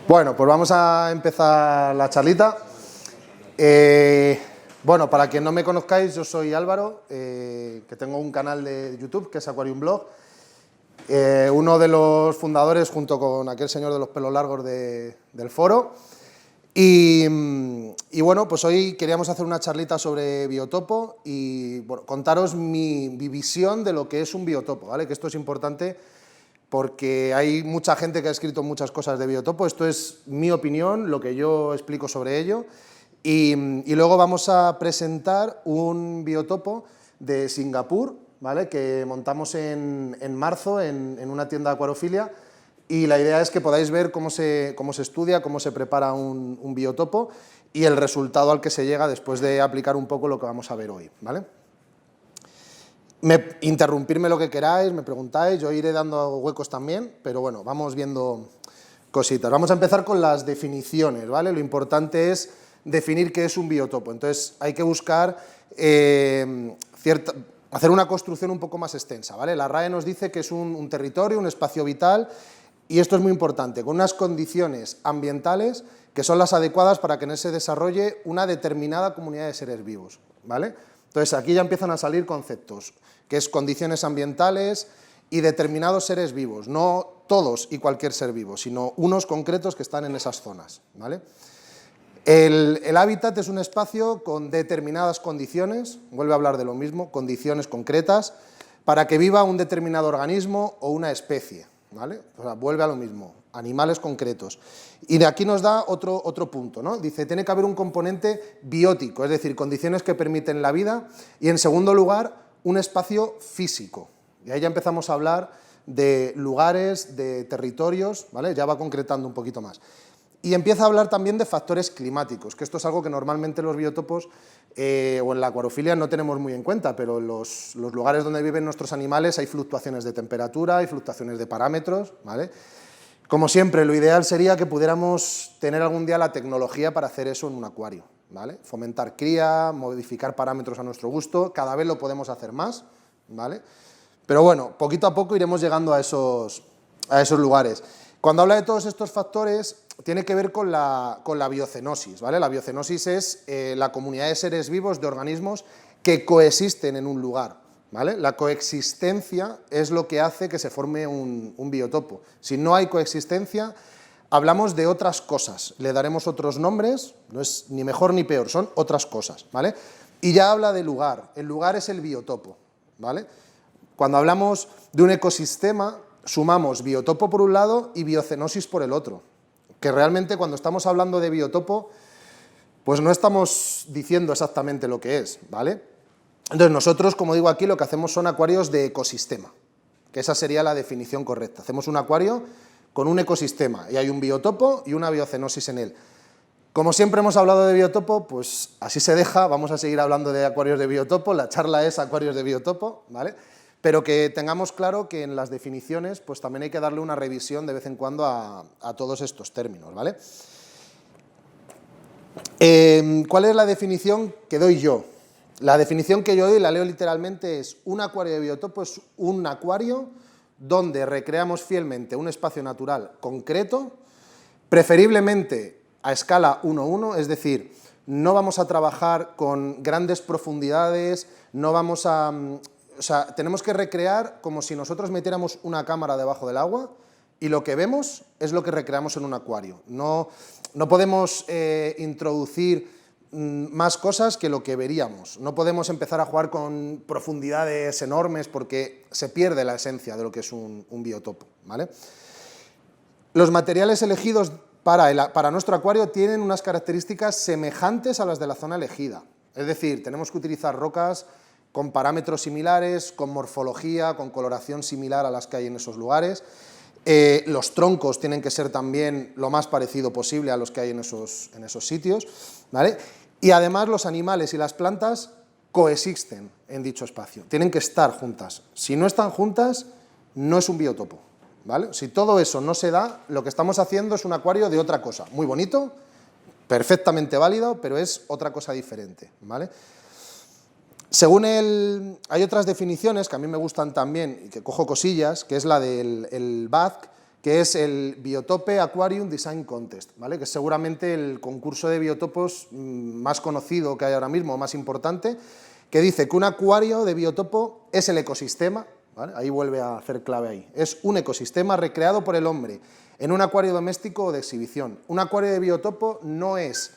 Bueno, pues vamos a empezar la charlita. Bueno, para quien no me conozcáis, yo soy Álvaro, que tengo un canal de YouTube que es Aquarium Blog. Uno de los fundadores, junto con aquel señor de los pelos largos del foro. Y bueno, pues hoy queríamos hacer una charlita sobre biotopo y bueno, contaros mi visión de lo que es un biotopo, ¿vale? Que esto es importante porque hay mucha gente que ha escrito muchas cosas de biotopo. Esto es mi opinión, lo que yo explico sobre ello. Y luego vamos a presentar un biotopo de Singapur, ¿vale? Que montamos en marzo en una tienda de acuariofilia. Y la idea es que podáis ver cómo se estudia, cómo se prepara un biotopo y el resultado al que se llega después de aplicar un poco lo que vamos a ver hoy, ¿vale? Interrumpirme lo que queráis, me preguntáis, yo iré dando huecos también, pero bueno, vamos viendo cositas. Vamos a empezar con las definiciones, ¿vale? Lo importante es definir qué es un biotopo. Entonces hay que buscar hacer una construcción un poco más extensa, ¿vale? La RAE nos dice que es un territorio, un espacio vital, y esto es muy importante, con unas condiciones ambientales que son las adecuadas para que en él se desarrolle una determinada comunidad de seres vivos, ¿vale? Entonces aquí ya empiezan a salir conceptos, que es condiciones ambientales y determinados seres vivos, no todos y cualquier ser vivo, sino unos concretos que están en esas zonas, ¿vale? El hábitat es un espacio con determinadas condiciones, vuelve a hablar de lo mismo, condiciones concretas, para que viva un determinado organismo o una especie, ¿vale? O sea, vuelve a lo mismo, animales concretos. Y de aquí nos da otro punto, ¿no? Dice, tiene que haber un componente biótico, es decir, condiciones que permiten la vida, y en segundo lugar, un espacio físico. Y ahí ya empezamos a hablar de lugares, de territorios, ¿vale? Ya va concretando un poquito más. Y empieza a hablar también de factores climáticos, que esto es algo que normalmente los biotopos o en la acuariofilia no tenemos muy en cuenta, pero en los lugares donde viven nuestros animales hay fluctuaciones de temperatura, hay fluctuaciones de parámetros, ¿vale? Como siempre, lo ideal sería que pudiéramos tener algún día la tecnología para hacer eso en un acuario, ¿vale? Fomentar cría, modificar parámetros a nuestro gusto, cada vez lo podemos hacer más, ¿vale? Pero bueno, poquito a poco iremos llegando a esos lugares. Cuando habla de todos estos factores, tiene que ver con la biocenosis, ¿vale? La biocenosis es la comunidad de seres vivos, de organismos, que coexisten en un lugar, ¿vale? La coexistencia es lo que hace que se forme un biotopo. Si no hay coexistencia, hablamos de otras cosas, le daremos otros nombres, no es ni mejor ni peor, son otras cosas, ¿vale? Y ya habla de lugar, el lugar es el biotopo, ¿vale? Cuando hablamos de un ecosistema, sumamos biotopo por un lado y biocenosis por el otro, que realmente cuando estamos hablando de biotopo, pues no estamos diciendo exactamente lo que es, ¿vale? Entonces nosotros, como digo aquí, lo que hacemos son acuarios de ecosistema, que esa sería la definición correcta. Hacemos un acuario con un ecosistema y hay un biotopo y una biocenosis en él. Como siempre hemos hablado de biotopo, pues así se deja, vamos a seguir hablando de acuarios de biotopo, la charla es acuarios de biotopo, ¿vale? Pero que tengamos claro que en las definiciones pues también hay que darle una revisión de vez en cuando a todos estos términos, ¿vale? ¿Cuál es la definición que doy yo? La definición que yo doy, la leo literalmente, es un acuario de biotopo, es un acuario donde recreamos fielmente un espacio natural concreto, preferiblemente a escala 1:1, es decir, no vamos a trabajar con grandes profundidades, no vamos a... O sea, tenemos que recrear como si nosotros metiéramos una cámara debajo del agua y lo que vemos es lo que recreamos en un acuario. No podemos introducir más cosas que lo que veríamos. No podemos empezar a jugar con profundidades enormes porque se pierde la esencia de lo que es un biotopo, ¿vale? Los materiales elegidos para nuestro acuario tienen unas características semejantes a las de la zona elegida. Es decir, tenemos que utilizar rocas con parámetros similares, con morfología, con coloración similar a las que hay en esos lugares. Los troncos tienen que ser también lo más parecido posible a los que hay en esos sitios, ¿vale? Y además los animales y las plantas coexisten en dicho espacio, tienen que estar juntas. Si no están juntas, no es un biotopo, ¿vale? Si todo eso no se da, lo que estamos haciendo es un acuario de otra cosa, muy bonito, perfectamente válido, pero es otra cosa diferente, ¿vale? Según hay otras definiciones que a mí me gustan también y que cojo cosillas, que es la del BAC, que es el Biotope Aquarium Design Contest, ¿vale? Que es seguramente el concurso de biotopos más conocido que hay ahora mismo, más importante, que dice que un acuario de biotopo es el ecosistema, ¿vale? Ahí vuelve a hacer clave ahí, es un ecosistema recreado por el hombre en un acuario doméstico o de exhibición. Un acuario de biotopo no es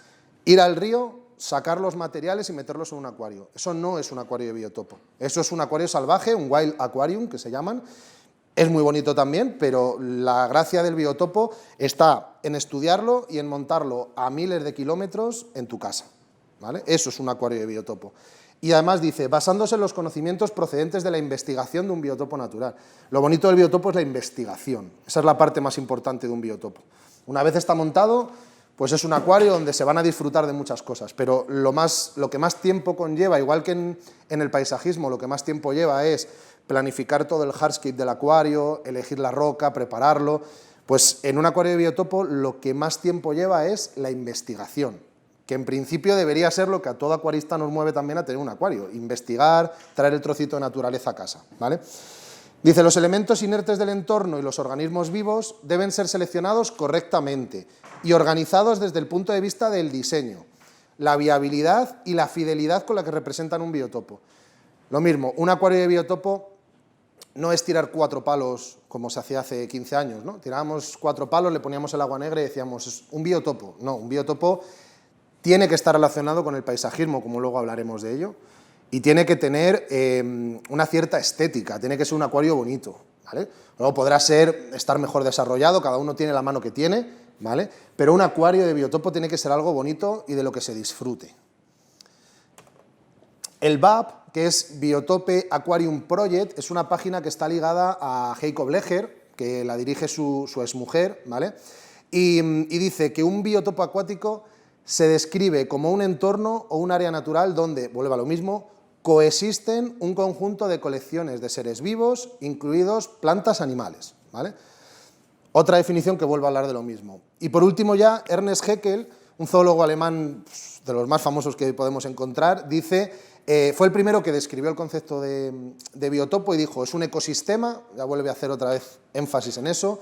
ir al río, sacar los materiales y meterlos en un acuario. Eso no es un acuario de biotopo. Eso es un acuario salvaje, un wild aquarium, que se llaman. Es muy bonito también, pero la gracia del biotopo está en estudiarlo y en montarlo a miles de kilómetros en tu casa, ¿vale? Eso es un acuario de biotopo. Y además dice, basándose en los conocimientos procedentes de la investigación de un biotopo natural. Lo bonito del biotopo es la investigación. Esa es la parte más importante de un biotopo. Una vez está montado, pues es un acuario donde se van a disfrutar de muchas cosas, pero lo que más tiempo conlleva, igual que en el paisajismo, lo que más tiempo lleva es planificar todo el hardscape del acuario, elegir la roca, prepararlo, pues en un acuario de biotopo lo que más tiempo lleva es la investigación, que en principio debería ser lo que a todo acuarista nos mueve también a tener un acuario, investigar, traer el trocito de naturaleza a casa, ¿vale? Dice, los elementos inertes del entorno y los organismos vivos deben ser seleccionados correctamente y organizados desde el punto de vista del diseño, la viabilidad y la fidelidad con la que representan un biotopo. Lo mismo, un acuario de biotopo no es tirar 4 palos como se hacía hace 15 años, ¿no? Tirábamos 4 palos, le poníamos el agua negra y decíamos, es un biotopo. No, un biotopo tiene que estar relacionado con el paisajismo, como luego hablaremos de ello, y tiene que tener una cierta estética, tiene que ser un acuario bonito, ¿vale? Luego podrá estar mejor desarrollado, cada uno tiene la mano que tiene, ¿vale? Pero un acuario de biotopo tiene que ser algo bonito y de lo que se disfrute. El BAP, que es Biotope Aquarium Project, es una página que está ligada a Jacob Leger, que la dirige su exmujer, ¿vale? Y dice que un biotopo acuático se describe como un entorno o un área natural donde, vuelve a lo mismo, coexisten un conjunto de colecciones de seres vivos, incluidos plantas, animales, ¿vale? Otra definición que vuelve a hablar de lo mismo. Y por último ya, Ernest Haeckel, un zoólogo alemán de los más famosos que podemos encontrar, dice, fue el primero que describió el concepto de biotopo y dijo, es un ecosistema, ya vuelve a hacer otra vez énfasis en eso,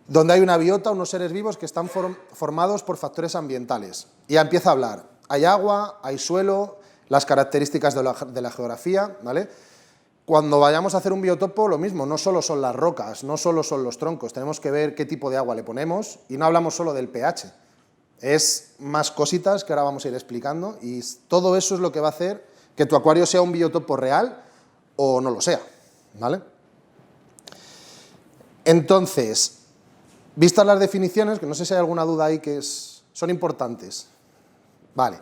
donde hay una biota, unos seres vivos que están formados por factores ambientales. Y ya empieza a hablar, hay agua, hay suelo, las características de la geografía, ¿vale? Cuando vayamos a hacer un biotopo, lo mismo, no solo son las rocas, no solo son los troncos, tenemos que ver qué tipo de agua le ponemos y no hablamos solo del pH, es más cositas que ahora vamos a ir explicando y todo eso es lo que va a hacer que tu acuario sea un biotopo real o no lo sea, ¿vale? Entonces, vistas las definiciones, que no sé si hay alguna duda ahí que son importantes, vale,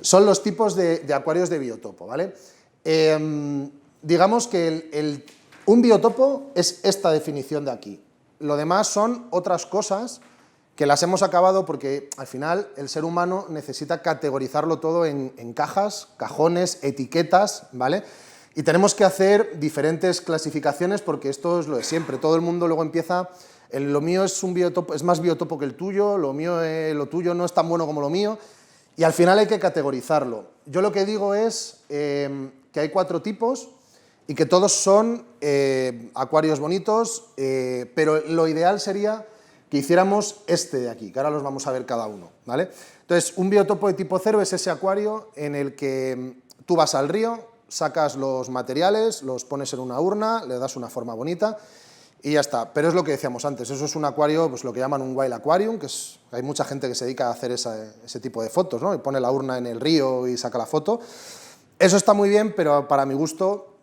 son los tipos de acuarios de biotopo, ¿vale? Digamos que un biotopo es esta definición de aquí, lo demás son otras cosas que las hemos acabado porque al final el ser humano necesita categorizarlo todo en cajas, cajones, etiquetas, ¿vale? Y tenemos que hacer diferentes clasificaciones porque esto es lo de siempre, todo el mundo luego empieza, lo mío es un biotopo, es más biotopo que el tuyo, lo tuyo no es tan bueno como lo mío, y al final hay que categorizarlo. Yo lo que digo es que hay 4 tipos y que todos son acuarios bonitos, pero lo ideal sería que hiciéramos este de aquí, que ahora los vamos a ver cada uno, ¿vale? Entonces, un biotopo de tipo 0 es ese acuario en el que tú vas al río, sacas los materiales, los pones en una urna, le das una forma bonita y ya está. Pero es lo que decíamos antes, eso es un acuario, pues lo que llaman un wild aquarium, que hay mucha gente que se dedica a hacer ese tipo de fotos, ¿no? Y pone la urna en el río y saca la foto. Eso está muy bien, pero para mi gusto,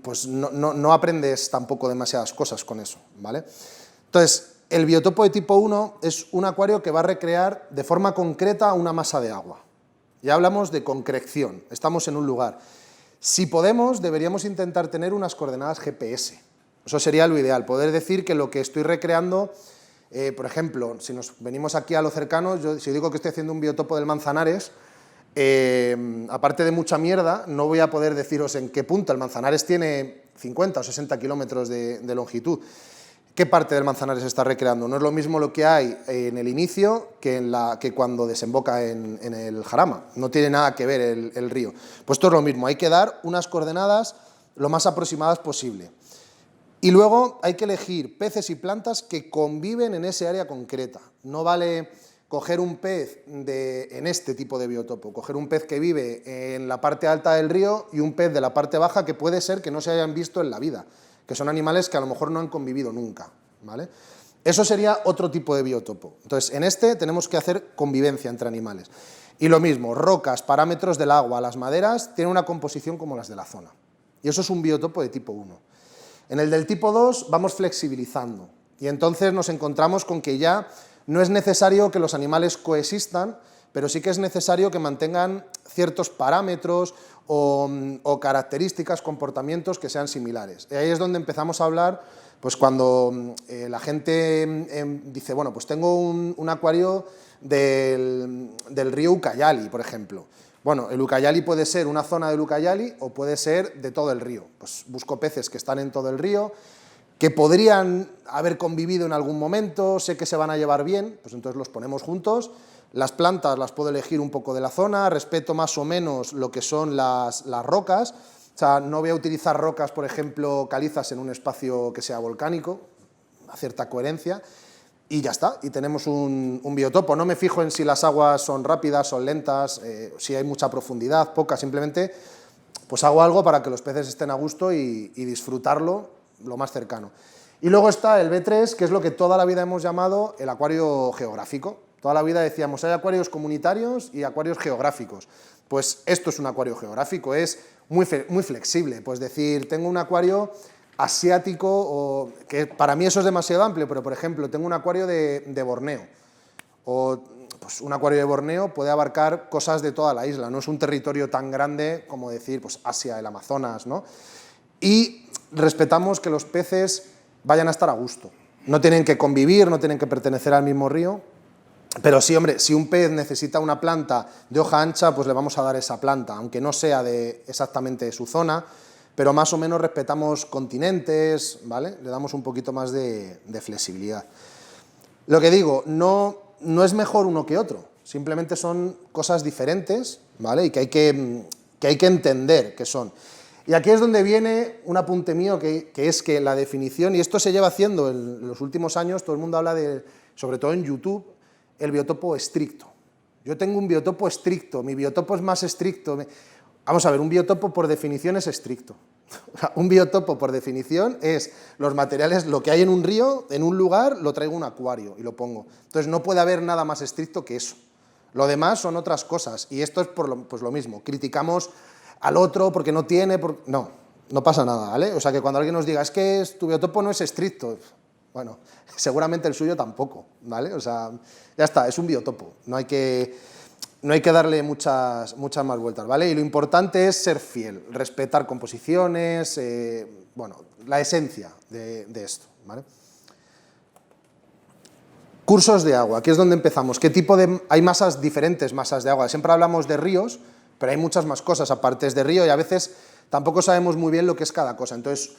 pues no aprendes tampoco demasiadas cosas con eso, ¿vale? Entonces, el biotopo de tipo 1 es un acuario que va a recrear de forma concreta una masa de agua. Ya hablamos de concreción, estamos en un lugar. Si podemos, deberíamos intentar tener unas coordenadas GPS. Eso sería lo ideal, poder decir que lo que estoy recreando, por ejemplo, si nos venimos aquí a lo cercano, si digo que estoy haciendo un biotopo del Manzanares, aparte de mucha mierda, no voy a poder deciros en qué punto. El Manzanares tiene 50 o 60 kilómetros de longitud. ¿Qué parte del Manzanares se está recreando? No es lo mismo lo que hay en el inicio que cuando desemboca en el Jarama. No tiene nada que ver el río. Pues esto es lo mismo, hay que dar unas coordenadas lo más aproximadas posible. Y luego hay que elegir peces y plantas que conviven en ese área concreta. No vale coger un pez en este tipo de biotopo, coger un pez que vive en la parte alta del río y un pez de la parte baja que puede ser que no se hayan visto en la vida, que son animales que a lo mejor no han convivido nunca, ¿vale? Eso sería otro tipo de biotopo. Entonces, en este tenemos que hacer convivencia entre animales. Y lo mismo, rocas, parámetros del agua, las maderas, tienen una composición como las de la zona. Y eso es un biotopo de tipo 1. En el del tipo 2 vamos flexibilizando y entonces nos encontramos con que ya no es necesario que los animales coexistan, pero sí que es necesario que mantengan ciertos parámetros o características, comportamientos que sean similares. Y ahí es donde empezamos a hablar, pues cuando la gente dice, bueno, pues tengo un acuario del río Ucayali, por ejemplo. Bueno, el Ucayali puede ser una zona del Ucayali o puede ser de todo el río. Pues busco peces que están en todo el río, que podrían haber convivido en algún momento, sé que se van a llevar bien, pues entonces los ponemos juntos. Las plantas las puedo elegir un poco de la zona, respeto más o menos lo que son las rocas. O sea, no voy a utilizar rocas, por ejemplo, calizas en un espacio que sea volcánico, a cierta coherencia. Y ya está, y tenemos un biotopo. No me fijo en si las aguas son rápidas, son lentas, si hay mucha profundidad, poca, simplemente pues hago algo para que los peces estén a gusto y disfrutarlo lo más cercano. Y luego está el B3, que es lo que toda la vida hemos llamado el acuario geográfico. Toda la vida decíamos, hay acuarios comunitarios y acuarios geográficos. Pues esto es un acuario geográfico, es muy flexible. Pues decir, tengo un acuario asiático, o que para mí eso es demasiado amplio, pero por ejemplo, tengo un acuario de Borneo, o pues un acuario de Borneo puede abarcar cosas de toda la isla, no es un territorio tan grande como decir pues Asia, el Amazonas, ¿no? Y respetamos que los peces vayan a estar a gusto, no tienen que convivir, no tienen que pertenecer al mismo río, pero sí, hombre, si un pez necesita una planta de hoja ancha, pues le vamos a dar esa planta, aunque no sea exactamente de su zona, pero más o menos respetamos continentes, ¿vale? Le damos un poquito más de flexibilidad. Lo que digo, no es mejor uno que otro, simplemente son cosas diferentes, ¿vale? Y que hay que entender que son. Y aquí es donde viene un apunte mío, que es que la definición, y esto se lleva haciendo en los últimos años, todo el mundo habla de, sobre todo en YouTube, el biotopo estricto. Yo tengo un biotopo estricto, mi biotopo es más estricto. Vamos a ver, un biotopo por definición es estricto. Un biotopo por definición es los materiales, lo que hay en un río, en un lugar, lo traigo a un acuario y lo pongo. Entonces no puede haber nada más estricto que eso. Lo demás son otras cosas y esto es pues lo mismo. Criticamos al otro porque no tiene... No pasa nada, ¿vale? O sea que cuando alguien nos diga, es que tu biotopo no es estricto, bueno, seguramente el suyo tampoco, ¿vale? O sea, ya está, es un biotopo, no hay que darle muchas más vueltas, ¿vale? Y lo importante es ser fiel, respetar composiciones, bueno, la esencia de esto, ¿vale? Cursos de agua, aquí es donde empezamos. ¿Qué tipo de...? Hay diferentes masas de agua. Siempre hablamos de ríos, pero hay muchas más cosas aparte de río y a veces tampoco sabemos muy bien lo que es cada cosa. Entonces,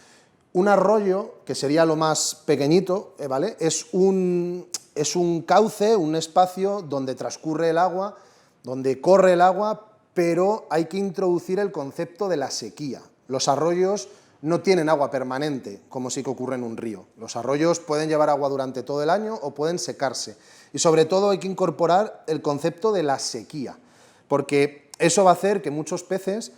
un arroyo, que sería lo más pequeñito, ¿vale? Es un cauce, un espacio donde transcurre el agua, donde corre el agua, pero hay que introducir el concepto de la sequía. Los arroyos no tienen agua permanente, como sí que ocurre en un río. Los arroyos pueden llevar agua durante todo el año o pueden secarse. Y sobre todo hay que incorporar el concepto de la sequía, porque eso va a hacer que muchos peces,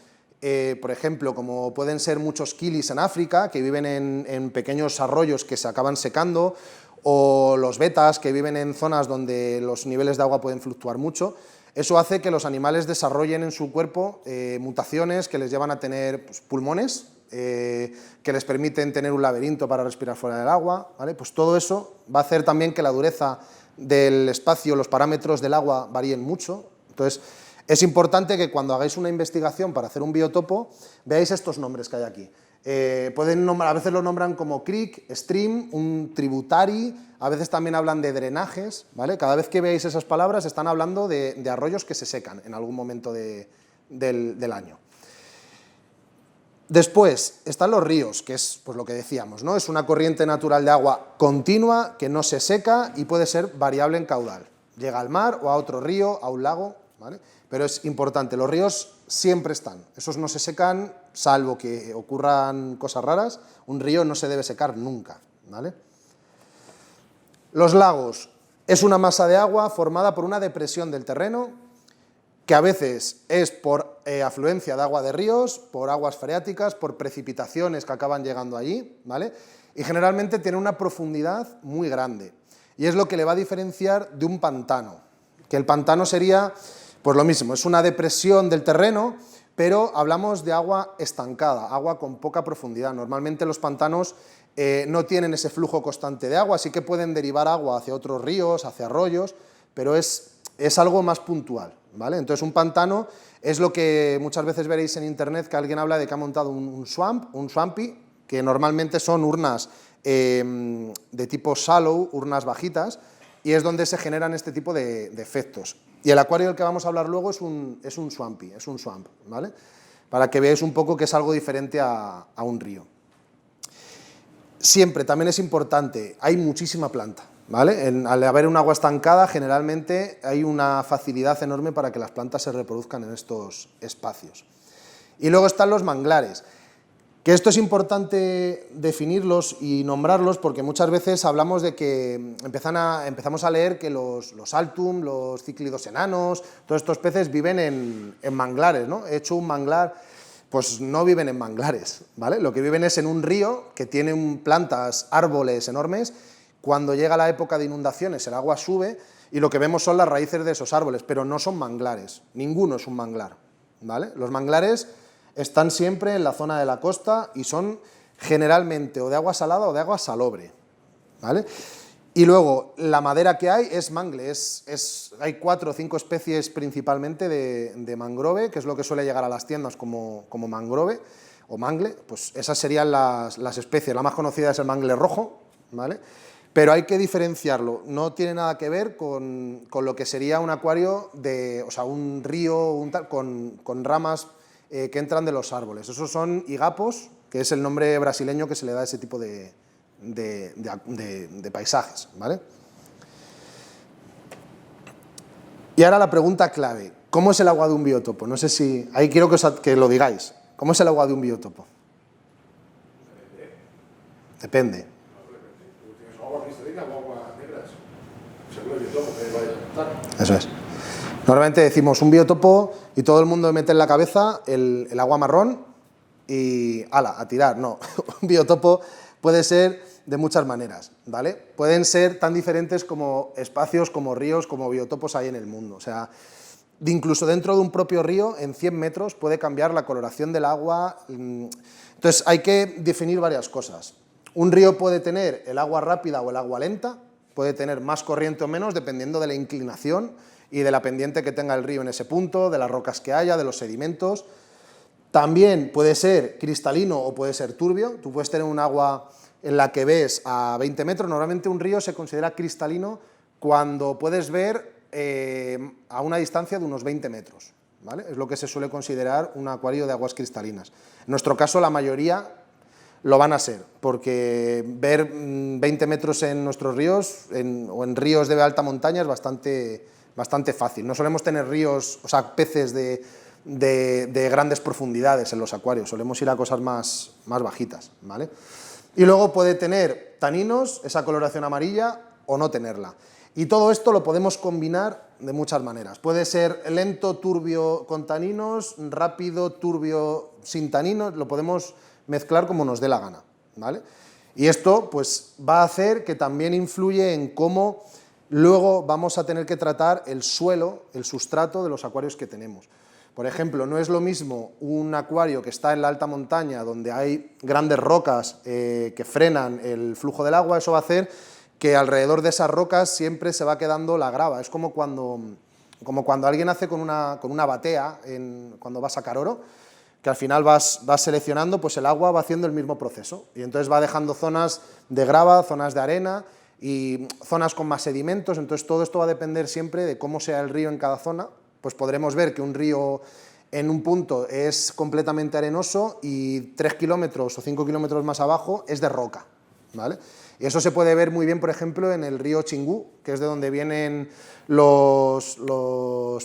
por ejemplo, como pueden ser muchos kilis en África, que viven en pequeños arroyos que se acaban secando, o los betas, que viven en zonas donde los niveles de agua pueden fluctuar mucho, eso hace que los animales desarrollen en su cuerpo mutaciones que les llevan a tener pues, pulmones, que les permiten tener un laberinto para respirar fuera del agua, ¿vale? Pues todo eso va a hacer también que la dureza del espacio, los parámetros del agua varíen mucho. Entonces, es importante que cuando hagáis una investigación para hacer un biotopo, veáis estos nombres que hay aquí. A veces lo nombran como creek, stream, un tributary, a veces también hablan de drenajes, ¿vale? Cada vez que veáis esas palabras están hablando de arroyos que se secan en algún momento del año. Después están los ríos, que es pues, lo que decíamos, ¿no? Es una corriente natural de agua continua que no se seca y puede ser variable en caudal. Llega al mar o a otro río, a un lago, ¿vale? Pero es importante, los ríos siempre están, esos no se secan, salvo que ocurran cosas raras, un río no se debe secar nunca, ¿vale? Los lagos es una masa de agua formada por una depresión del terreno, que a veces es por afluencia de agua de ríos, por aguas freáticas, por precipitaciones que acaban llegando allí, ¿vale? Y generalmente tiene una profundidad muy grande, y es lo que le va a diferenciar de un pantano, que el pantano sería, pues lo mismo, es una depresión del terreno, pero hablamos de agua estancada, agua con poca profundidad. Normalmente los pantanos no tienen ese flujo constante de agua, sí que pueden derivar agua hacia otros ríos, hacia arroyos, pero es algo más puntual, ¿vale? Entonces un pantano es lo que muchas veces veréis en internet, que alguien habla de que ha montado un swamp, un swampy, que normalmente son urnas de tipo shallow, urnas bajitas, y es donde se generan este tipo de efectos. Y el acuario del que vamos a hablar luego es un swampy, es un swamp, ¿vale? Para que veáis un poco que es algo diferente a un río. Siempre, también es importante, hay muchísima planta, ¿vale? Al haber un agua estancada, generalmente hay una facilidad enorme para que las plantas se reproduzcan en estos espacios. Y luego están los manglares, que esto es importante definirlos y nombrarlos porque muchas veces hablamos de que empezamos a leer que los altum, los cíclidos enanos, todos estos peces viven en manglares, ¿no? He hecho un manglar, pues no viven en manglares, ¿vale? Lo que viven es en un río que tiene plantas, árboles enormes. Cuando llega la época de inundaciones el agua sube y lo que vemos son las raíces de esos árboles, pero no son manglares, ninguno es un manglar, ¿vale? Los manglares están siempre en la zona de la costa y son generalmente o de agua salada o de agua salobre, ¿vale? Y luego, la madera que hay es mangle, hay 4 o 5 especies principalmente de mangrove, que es lo que suele llegar a las tiendas como mangrove o mangle, pues esas serían las especies. La más conocida es el mangle rojo, ¿vale? Pero hay que diferenciarlo, no tiene nada que ver con lo que sería un acuario, o sea, un río con ramas que entran de los árboles. Esos son higapos, que es el nombre brasileño que se le da a ese tipo de paisajes, ¿vale? Y ahora la pregunta clave, ¿cómo es el agua de un biotopo? No sé si, ahí quiero que lo digáis, ¿cómo es el agua de un biotopo? Depende. Eso es. Normalmente decimos un biotopo y todo el mundo mete en la cabeza el agua marrón y ala, a tirar. No, un biotopo puede ser de muchas maneras, ¿vale? Pueden ser tan diferentes como espacios, como ríos, como biotopos hay en el mundo. O sea, incluso dentro de un propio río, en 100 metros, puede cambiar la coloración del agua. Entonces, hay que definir varias cosas. Un río puede tener el agua rápida o el agua lenta, puede tener más corriente o menos, dependiendo de la inclinación y de la pendiente que tenga el río en ese punto, de las rocas que haya, de los sedimentos. También puede ser cristalino o puede ser turbio. Tú puedes tener un agua en la que ves a 20 metros, normalmente un río se considera cristalino cuando puedes ver a una distancia de unos 20 metros, ¿vale? Es lo que se suele considerar un acuario de aguas cristalinas. En nuestro caso la mayoría lo van a ser, porque ver 20 metros en nuestros ríos o en ríos de alta montaña es bastante fácil. No solemos tener ríos, o sea, peces de grandes profundidades en los acuarios, solemos ir a cosas más bajitas, ¿vale? Y luego puede tener taninos, esa coloración amarilla, o no tenerla. Y todo esto lo podemos combinar de muchas maneras. Puede ser lento, turbio con taninos, rápido, turbio sin taninos, lo podemos mezclar como nos dé la gana, ¿vale? Y esto pues va a hacer que también influye en cómo luego vamos a tener que tratar el suelo, el sustrato de los acuarios que tenemos. Por ejemplo, no es lo mismo un acuario que está en la alta montaña, donde hay grandes rocas que frenan el flujo del agua. Eso va a hacer que alrededor de esas rocas siempre se va quedando la grava. Es como cuando alguien hace con una batea, cuando va a sacar oro, que al final vas seleccionando, pues el agua va haciendo el mismo proceso. Y entonces va dejando zonas de grava, zonas de arena y zonas con más sedimentos. Entonces todo esto va a depender siempre de cómo sea el río en cada zona. Pues podremos ver que un río en un punto es completamente arenoso y 3 kilómetros o 5 kilómetros más abajo es de roca, ¿vale? Y eso se puede ver muy bien, por ejemplo, en el río Xingú, que es de donde vienen los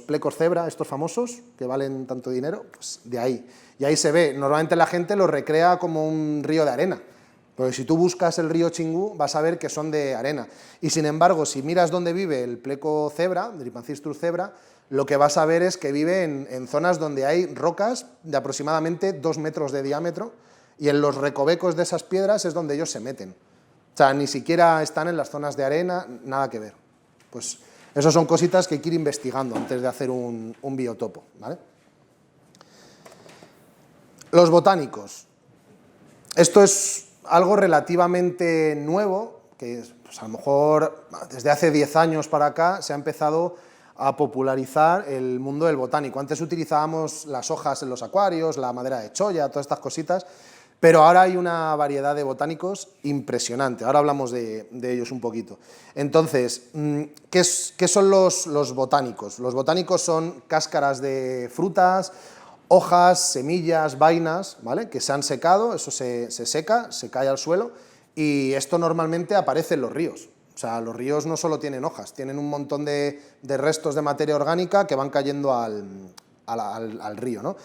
plecos cebra, estos famosos, que valen tanto dinero, pues de ahí. Y ahí se ve, normalmente la gente lo recrea como un río de arena, porque si tú buscas el río Xingú vas a ver que son de arena. Y sin embargo, si miras dónde vive el pleco cebra, Drypanthystus cebra, lo que vas a ver es que vive en zonas donde hay rocas de aproximadamente 2 metros de diámetro, y en los recovecos de esas piedras es donde ellos se meten. O sea, ni siquiera están en las zonas de arena, nada que ver. Pues eso son cositas que hay que ir investigando antes de hacer un biotopo, ¿vale? Los botánicos. Esto es algo relativamente nuevo, que pues a lo mejor desde hace 10 años para acá se ha empezado a popularizar el mundo del botánico. Antes utilizábamos las hojas en los acuarios, la madera de cholla, todas estas cositas, pero ahora hay una variedad de botánicos impresionante. Ahora hablamos de ellos un poquito. Entonces, ¿qué son los botánicos? Los botánicos son cáscaras de frutas, hojas, semillas, vainas, ¿vale?, que se han secado, eso se seca, se cae al suelo, y esto normalmente aparece en los ríos. O sea, los ríos no solo tienen hojas, tienen un montón de restos de materia orgánica que van cayendo al río, ¿no?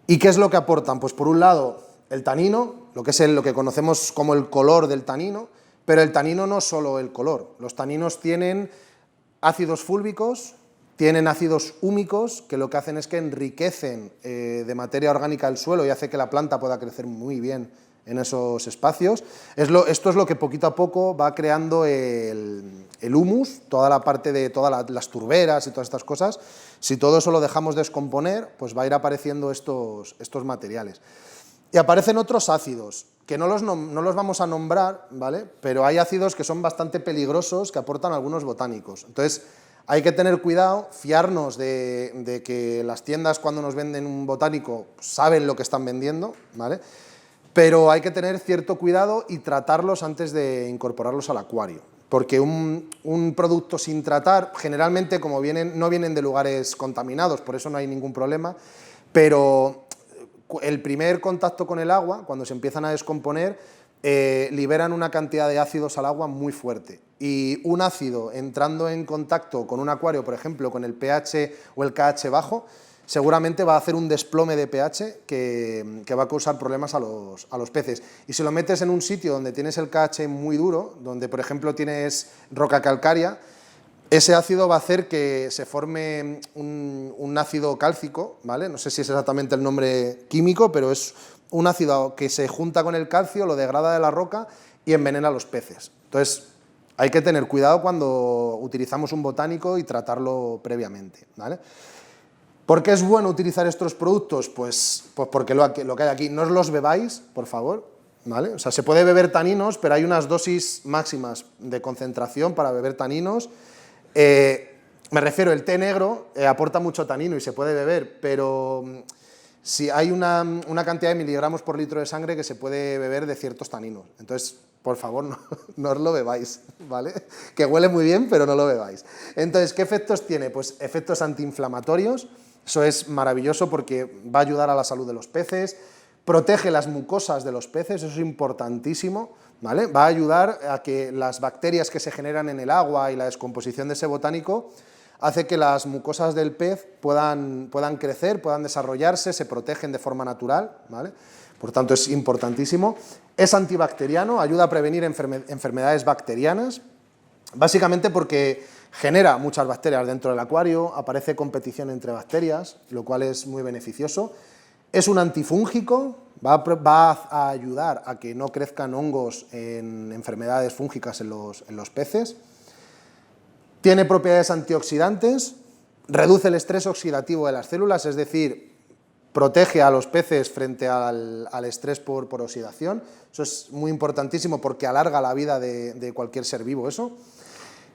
¿Y qué es lo que aportan? Pues por un lado, el tanino, lo que es lo que conocemos como el color del tanino, pero el tanino no es solo el color. Los taninos tienen ácidos fúlbicos, tienen ácidos húmicos, que lo que hacen es que enriquecen de materia orgánica el suelo y hace que la planta pueda crecer muy bien en esos espacios. Esto es lo que poquito a poco va creando el humus, toda la parte de todas las turberas y todas estas cosas. Si todo eso lo dejamos descomponer, pues va a ir apareciendo estos materiales. Y aparecen otros ácidos, que no los vamos a nombrar, ¿vale?, pero hay ácidos que son bastante peligrosos, que aportan algunos botánicos. Entonces, hay que tener cuidado, fiarnos de que las tiendas, cuando nos venden un botánico, saben lo que están vendiendo, ¿vale?, pero hay que tener cierto cuidado y tratarlos antes de incorporarlos al acuario, porque un producto sin tratar, generalmente como no vienen de lugares contaminados, por eso no hay ningún problema, pero el primer contacto con el agua, cuando se empiezan a descomponer, liberan una cantidad de ácidos al agua muy fuerte, y un ácido entrando en contacto con un acuario, por ejemplo, con el pH o el KH bajo, seguramente va a hacer un desplome de pH que va a causar problemas a los peces. Y si lo metes en un sitio donde tienes el KH muy duro, donde por ejemplo tienes roca calcárea, ese ácido va a hacer que se forme un ácido cálcico, ¿vale? No sé si es exactamente el nombre químico, pero es un ácido que se junta con el calcio, lo degrada de la roca y envenena a los peces. Entonces, hay que tener cuidado cuando utilizamos un botánico y tratarlo previamente, ¿vale? ¿Por qué es bueno utilizar estos productos? Pues porque lo que hay aquí, no os los bebáis, por favor, ¿vale? O sea, se puede beber taninos, pero hay unas dosis máximas de concentración para beber taninos. Me refiero, el té negro aporta mucho tanino y se puede beber, pero si hay una cantidad de miligramos por litro de sangre que se puede beber de ciertos taninos. Entonces, por favor, no os lo bebáis, ¿vale? Que huele muy bien, pero no lo bebáis. Entonces, ¿qué efectos tiene? Pues efectos antiinflamatorios. Eso es maravilloso porque va a ayudar a la salud de los peces, protege las mucosas de los peces, eso es importantísimo, ¿vale? Va a ayudar a que las bacterias que se generan en el agua y la descomposición de ese botánico hace que las mucosas del pez puedan crecer, puedan desarrollarse, se protegen de forma natural, ¿vale? Por tanto, es importantísimo. Es antibacteriano, ayuda a prevenir enfermedades bacterianas, básicamente porque genera muchas bacterias dentro del acuario, aparece competición entre bacterias, lo cual es muy beneficioso. Es un antifúngico, va a ayudar a que no crezcan hongos en enfermedades fúngicas en los peces. Tiene propiedades antioxidantes, reduce el estrés oxidativo de las células, es decir, protege a los peces frente al estrés por oxidación. Eso es muy importantísimo porque alarga la vida de cualquier ser vivo eso.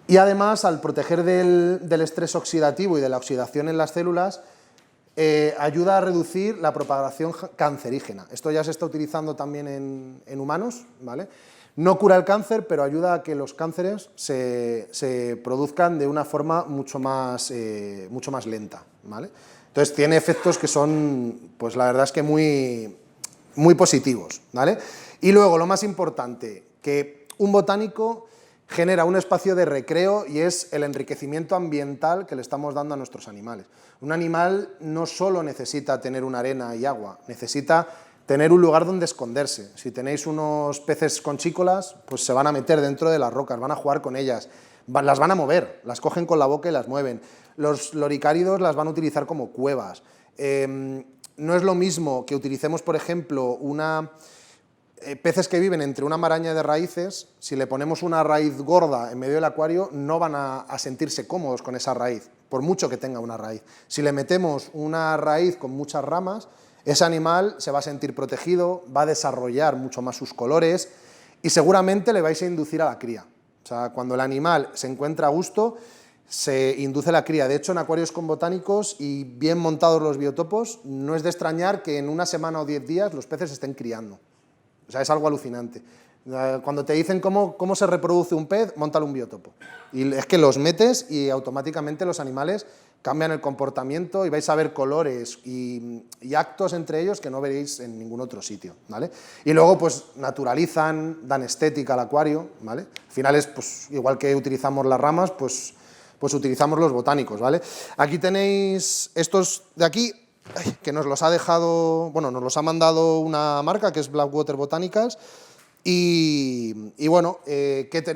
Y además, al proteger del estrés oxidativo y de la oxidación en las células, ayuda a reducir la propagación cancerígena. Esto ya se está utilizando también en humanos, ¿vale? No cura el cáncer, pero ayuda a que los cánceres se produzcan de una forma mucho más lenta, ¿vale? Entonces tiene efectos que son, pues la verdad es que muy positivos, ¿vale? Y luego, lo más importante, que un botánico genera un espacio de recreo y es el enriquecimiento ambiental que le estamos dando a nuestros animales. Un animal no solo necesita tener una arena y agua, necesita tener un lugar donde esconderse. Si tenéis unos peces conchícolas, pues se van a meter dentro de las rocas, van a jugar con ellas, las van a mover, las cogen con la boca y las mueven. Los loricáridos las van a utilizar como cuevas. No es lo mismo que utilicemos, por ejemplo, peces que viven entre una maraña de raíces. Si le ponemos una raíz gorda en medio del acuario, no van a sentirse cómodos con esa raíz, por mucho que tenga una raíz. Si le metemos una raíz con muchas ramas, ese animal se va a sentir protegido, va a desarrollar mucho más sus colores y seguramente le vais a inducir a la cría. O sea, cuando el animal se encuentra a gusto, se induce la cría. De hecho, en acuarios con botánicos y bien montados los biotopos, no es de extrañar que en una semana o 10 días los peces estén criando. O sea, es algo alucinante. Cuando te dicen cómo se reproduce un pez, móntale un biotopo. Y es que los metes y automáticamente los animales cambian el comportamiento y vais a ver colores y actos entre ellos que no veréis en ningún otro sitio, ¿vale? Y luego, pues, naturalizan, dan estética al acuario, ¿vale? Al final es, pues, igual que utilizamos las ramas, pues utilizamos los botánicos, ¿vale? Aquí tenéis estos de aquí, que nos los ha dejado, bueno, nos los ha mandado una marca que es Blackwater Botanicals y bueno,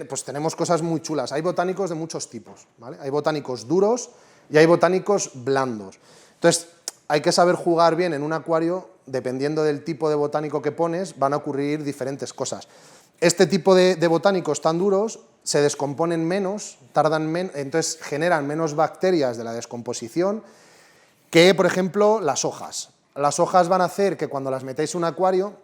pues tenemos cosas muy chulas. Hay botánicos de muchos tipos, ¿vale? Hay botánicos duros y hay botánicos blandos. Entonces, hay que saber jugar bien en un acuario, dependiendo del tipo de botánico que pones, van a ocurrir diferentes cosas. Este tipo de botánicos tan duros se descomponen menos, entonces generan menos bacterias de la descomposición que, por ejemplo, las hojas. Las hojas van a hacer que cuando las metéis en un acuario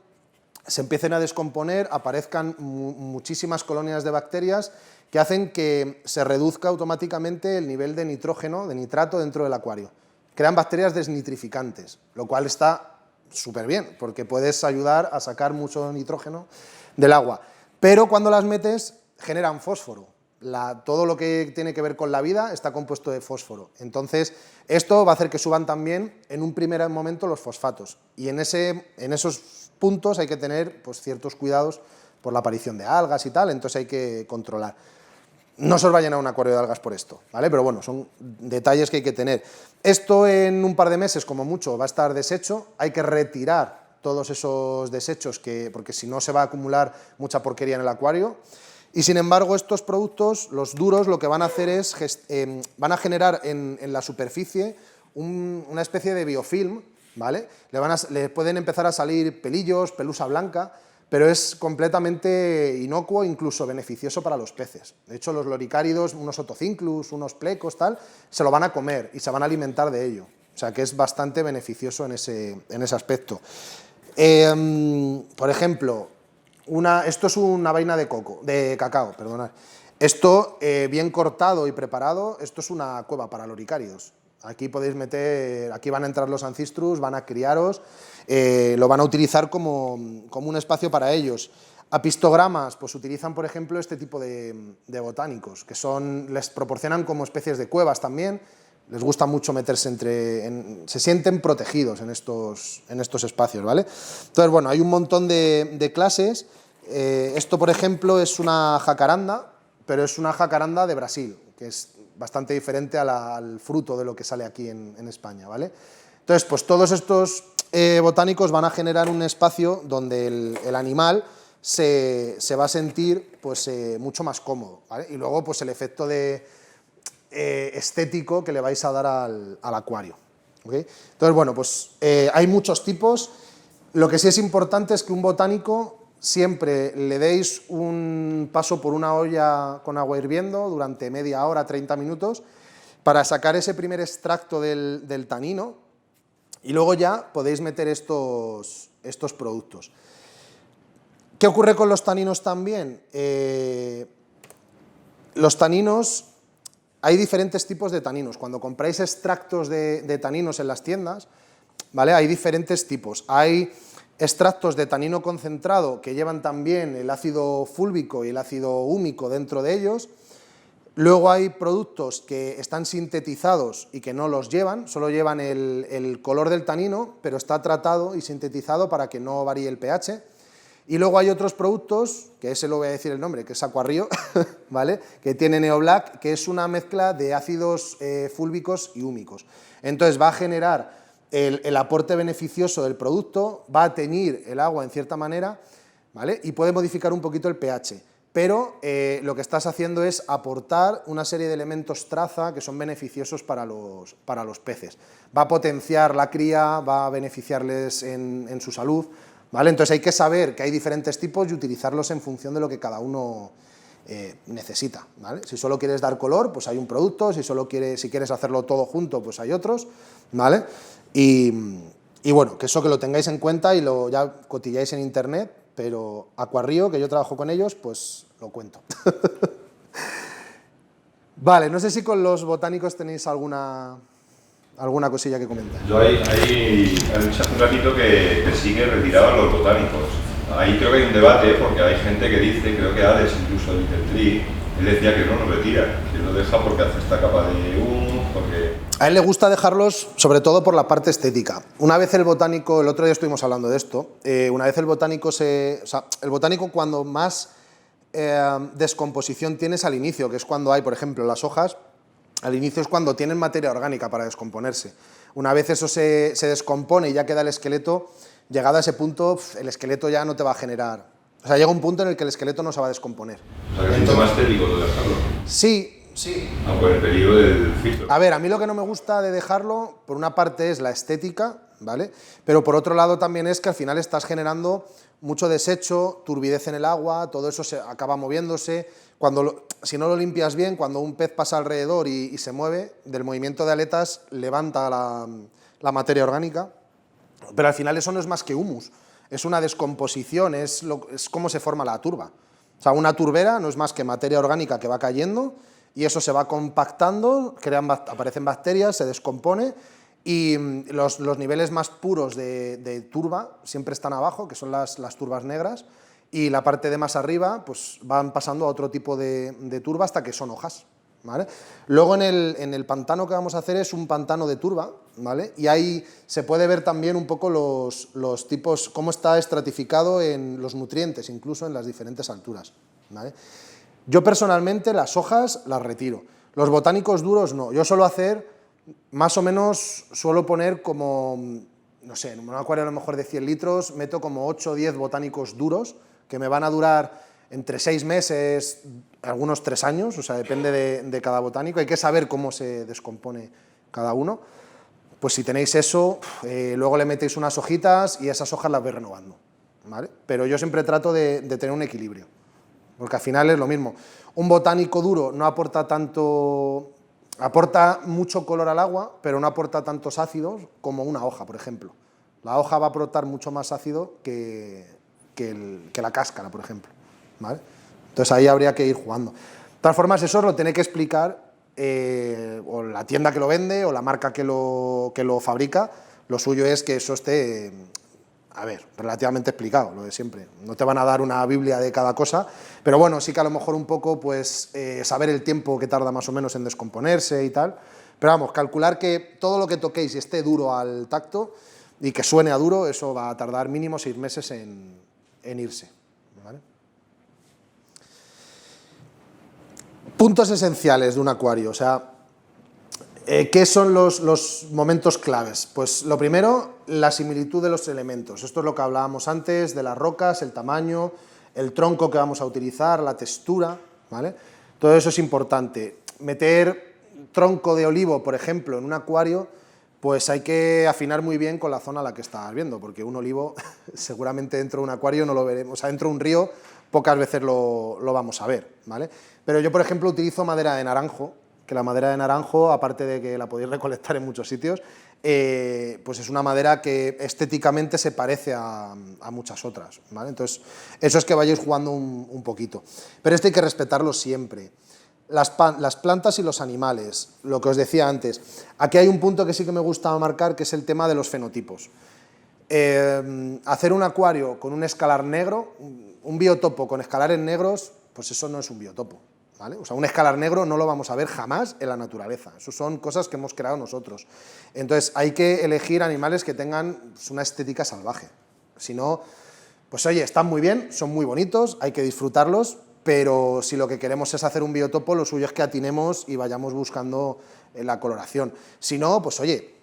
se empiecen a descomponer, aparezcan muchísimas colonias de bacterias que hacen que se reduzca automáticamente el nivel de nitrógeno, de nitrato dentro del acuario. Crean bacterias desnitrificantes, lo cual está súper bien, porque puedes ayudar a sacar mucho nitrógeno del agua. Pero cuando las metes, generan fósforo. Todo lo que tiene que ver con la vida está compuesto de fósforo. Entonces, esto va a hacer que suban también en un primer momento los fosfatos. Y en esos puntos hay que tener, pues, ciertos cuidados por la aparición de algas y tal, entonces hay que controlar. No se os va a llenar un acuario de algas por esto, ¿vale? Pero bueno, son detalles que hay que tener. Esto en un par de meses, como mucho, va a estar deshecho. Hay que retirar todos esos desechos, porque si no se va a acumular mucha porquería en el acuario. Y sin embargo, estos productos, los duros, lo que van a hacer es, van a generar en la superficie una especie de biofilm, ¿vale? Le pueden empezar a salir pelillos, pelusa blanca, pero es completamente inocuo, incluso beneficioso para los peces. De hecho, los loricáridos, unos otocinclus, unos plecos, tal, se lo van a comer y se van a alimentar de ello. O sea, que es bastante beneficioso en ese aspecto. Por ejemplo, esto es una vaina de cacao, perdonad. Esto, bien cortado y preparado, esto es una cueva para loricáridos. Aquí podéis meter, aquí van a entrar los ancistrus, van a criaros, lo van a utilizar como un espacio para ellos. Apistogramas, pues utilizan, por ejemplo, este tipo de botánicos, que les proporcionan como especies de cuevas también. Les gusta mucho meterse se sienten protegidos en estos espacios, ¿vale? Entonces, bueno, hay un montón de clases. Esto, por ejemplo, es una jacaranda, pero es una jacaranda de Brasil, que es bastante diferente al fruto de lo que sale aquí en España, ¿vale? Entonces, pues todos estos botánicos van a generar un espacio donde el animal se va a sentir, pues, mucho más cómodo, ¿vale? Y luego, pues, el efecto estético que le vais a dar al acuario, ¿okay? Entonces, bueno, pues hay muchos tipos. Lo que sí es importante es que un botánico siempre le deis un paso por una olla con agua hirviendo durante media hora, 30 minutos, para sacar ese primer extracto del tanino, y luego ya podéis meter estos productos. ¿Qué ocurre con los taninos también? Los taninos, hay diferentes tipos de taninos. Cuando compráis extractos de taninos en las tiendas, ¿vale? Hay diferentes tipos. Hay extractos de tanino concentrado que llevan también el ácido fúlvico y el ácido húmico dentro de ellos. Luego hay productos que están sintetizados y que no los llevan, solo llevan el color del tanino, pero está tratado y sintetizado para que no varíe el pH. Y luego hay otros productos, que ese lo voy a decir el nombre, que es Aquarrio, ¿vale? Que tiene Neoblack, que es una mezcla de ácidos fúlvicos y húmicos. Entonces va a generar el aporte beneficioso del producto, va a teñir el agua en cierta manera, ¿vale? Y puede modificar un poquito el pH. Pero lo que estás haciendo es aportar una serie de elementos traza que son beneficiosos para los peces. Va a potenciar la cría, va a beneficiarles en su salud, ¿vale? Entonces hay que saber que hay diferentes tipos y utilizarlos en función de lo que cada uno necesita, ¿vale? Si solo quieres dar color, pues hay un producto, si quieres hacerlo todo junto, pues hay otros, ¿vale? Y bueno, que eso que lo tengáis en cuenta y ya cotilláis en internet, pero Aquarrio, que yo trabajo con ellos, pues lo cuento. Vale, no sé si con los botánicos tenéis alguna cosilla que comentar. Yo hay hace un ratito que sigue retirado a los botánicos. Ahí creo que hay un debate porque hay gente que dice, creo que Alex, incluso el Tree, él decía que no lo retira, que lo deja porque hace esta capa de humo, porque... A él le gusta dejarlos, sobre todo por la parte estética. Una vez el botánico, el otro día estuvimos hablando de esto, una vez el botánico el botánico cuando más descomposición tienes al inicio, que es cuando hay, por ejemplo, las hojas, al inicio es cuando tienen materia orgánica para descomponerse. Una vez eso se descompone y ya queda el esqueleto, llegado a ese punto, el esqueleto ya no te va a generar... O sea, llega un punto en el que el esqueleto no se va a descomponer. O sea, que es mucho más estético lo de dejarlo. Sí. Aunque el peligro del filtro. A ver, a mí lo que no me gusta de dejarlo, por una parte es la estética, ¿vale? Pero por otro lado también es que al final estás generando mucho desecho, turbidez en el agua, todo eso se acaba moviéndose. Si no lo limpias bien, cuando un pez pasa alrededor y se mueve, del movimiento de aletas levanta la materia orgánica, pero al final eso no es más que humus, es una descomposición, es cómo se forma la turba. O sea, una turbera no es más que materia orgánica que va cayendo y eso se va compactando, aparecen bacterias, se descompone y los niveles más puros de turba siempre están abajo, que son las turbas negras, y la parte de más arriba pues van pasando a otro tipo de turba hasta que son hojas, ¿vale? Luego en el pantano que vamos a hacer es un pantano de turba, ¿vale? Y ahí se puede ver también un poco los tipos, cómo está estratificado en los nutrientes, incluso en las diferentes alturas, ¿vale? Yo personalmente las hojas las retiro, los botánicos duros no, yo suelo hacer, más o menos suelo poner como, no sé, en un acuario a lo mejor de 100 litros, meto como 8 o 10 botánicos duros, que me van a durar entre 6 meses, algunos 3 años, o sea, depende de cada botánico, hay que saber cómo se descompone cada uno. Pues si tenéis eso, luego le metéis unas hojitas y esas hojas las vais renovando, ¿vale? Pero yo siempre trato de tener un equilibrio, porque al final es lo mismo. Un botánico duro no aporta tanto, aporta mucho color al agua, pero no aporta tantos ácidos como una hoja, por ejemplo. La hoja va a aportar mucho más ácido que la cáscara, por ejemplo, ¿vale? Entonces ahí habría que ir jugando. De todas formas, eso lo tiene que explicar o la tienda que lo vende o la marca que lo fabrica. Lo suyo es que eso esté, a ver, relativamente explicado, lo de siempre. No te van a dar una biblia de cada cosa, pero bueno, sí que a lo mejor un poco, pues, saber el tiempo que tarda más o menos en descomponerse y tal. Pero vamos, calcular que todo lo que toquéis esté duro al tacto y que suene a duro, eso va a tardar mínimo 6 meses en irse, ¿vale? Puntos esenciales de un acuario, o sea, ¿qué son los momentos claves? Pues lo primero, la similitud de los elementos. Esto es lo que hablábamos antes, de las rocas, el tamaño, el tronco que vamos a utilizar, la textura, ¿vale? Todo eso es importante. Meter tronco de olivo, por ejemplo, en un acuario, pues hay que afinar muy bien con la zona a la que estás viendo, porque un olivo seguramente dentro de un acuario no lo veremos, o sea, dentro de un río pocas veces lo vamos a ver, ¿vale? Pero yo, por ejemplo, utilizo madera de naranjo, que la madera de naranjo, aparte de que la podéis recolectar en muchos sitios, pues es una madera que estéticamente se parece a muchas otras, ¿vale? Entonces, eso es que vayáis jugando un poquito. Pero esto hay que respetarlo siempre. Las plantas y los animales, lo que os decía antes. Aquí hay un punto que sí que me gusta marcar, que es el tema de los fenotipos. Hacer un acuario con un escalar negro, un biotopo con escalares negros, pues eso no es un biotopo, ¿vale? O sea, un escalar negro no lo vamos a ver jamás en la naturaleza. Eso son cosas que hemos creado nosotros. Entonces, hay que elegir animales que tengan, pues, una estética salvaje. Si no, pues oye, están muy bien, son muy bonitos, hay que disfrutarlos, pero si lo que queremos es hacer un biotopo, lo suyo es que atinemos y vayamos buscando la coloración. Si no, pues oye,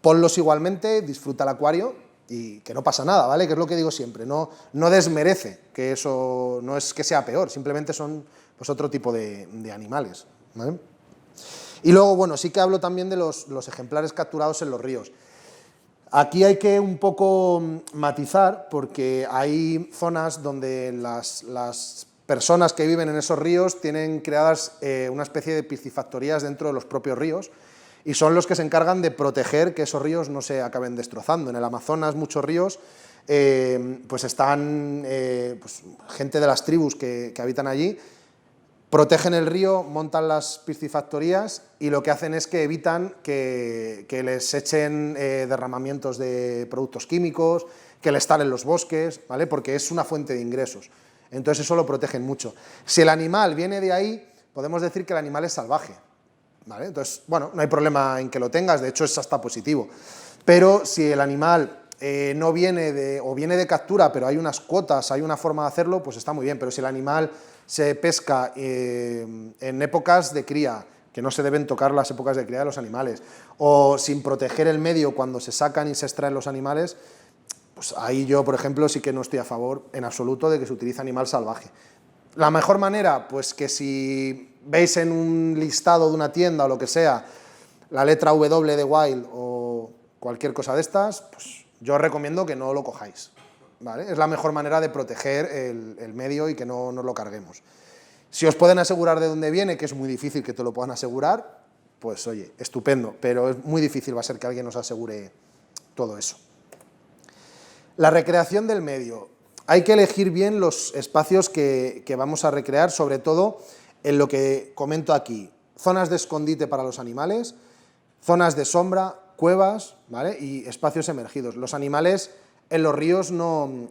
ponlos igualmente, disfruta el acuario y que no pasa nada, ¿vale? Que es lo que digo siempre, no desmerece, que eso no es que sea peor, simplemente son pues otro tipo de animales, ¿vale? Y luego, bueno, sí que hablo también de los ejemplares capturados en los ríos. Aquí hay que un poco matizar, porque hay zonas donde las personas que viven en esos ríos tienen creadas una especie de piscifactorías dentro de los propios ríos, y son los que se encargan de proteger que esos ríos no se acaben destrozando. En el Amazonas, muchos ríos, pues están pues, gente de las tribus que habitan allí, protegen el río, montan las piscifactorías y lo que hacen es que evitan que les echen derramamientos de productos químicos, que les talen los bosques, ¿vale? Porque es una fuente de ingresos. Entonces eso lo protegen mucho. Si el animal viene de ahí, podemos decir que el animal es salvaje, ¿vale? Entonces, bueno, no hay problema en que lo tengas, de hecho es hasta positivo. Pero si el animal no viene o viene de captura, pero hay unas cuotas, hay una forma de hacerlo, pues está muy bien. Pero si el animal se pesca en épocas de cría, que no se deben tocar las épocas de cría de los animales, o sin proteger el medio cuando se sacan y se extraen los animales, pues ahí yo, por ejemplo, sí que no estoy a favor en absoluto de que se utilice animal salvaje. La mejor manera, pues que si veis en un listado de una tienda o lo que sea, la letra W de Wild o cualquier cosa de estas, pues yo os recomiendo que no lo cojáis, ¿vale? Es la mejor manera de proteger el medio y que no nos lo carguemos. Si os pueden asegurar de dónde viene, que es muy difícil que te lo puedan asegurar, pues oye, estupendo, pero es muy difícil va a ser que alguien nos asegure todo eso. La recreación del medio. Hay que elegir bien los espacios que vamos a recrear, sobre todo en lo que comento aquí. Zonas de escondite para los animales, zonas de sombra, cuevas, ¿vale? Y espacios emergidos. Los animales en los ríos no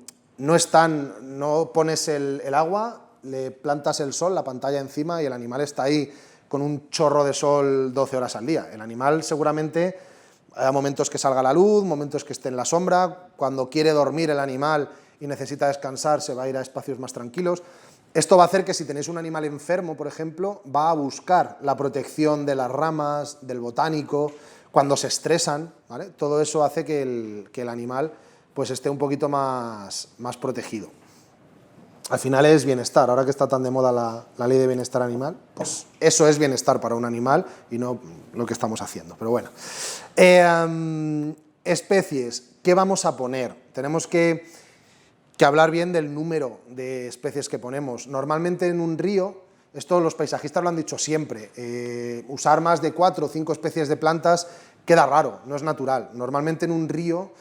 pones el agua, le plantas el sol, la pantalla encima y el animal está ahí con un chorro de sol 12 horas al día. El animal seguramente hay momentos que salga la luz, momentos que esté en la sombra, cuando quiere dormir el animal y necesita descansar se va a ir a espacios más tranquilos. Esto va a hacer que si tenéis un animal enfermo, por ejemplo, va a buscar la protección de las ramas, del botánico, cuando se estresan, ¿vale? Todo eso hace que el animal pues esté un poquito más protegido. Al final es bienestar, ahora que está tan de moda la ley de bienestar animal, pues eso es bienestar para un animal y no lo que estamos haciendo, pero bueno. Especies, ¿qué vamos a poner? Tenemos que hablar bien del número de especies que ponemos. Normalmente en un río, esto los paisajistas lo han dicho siempre, usar más de 4 o 5 especies de plantas queda raro, no es natural. Normalmente en un río,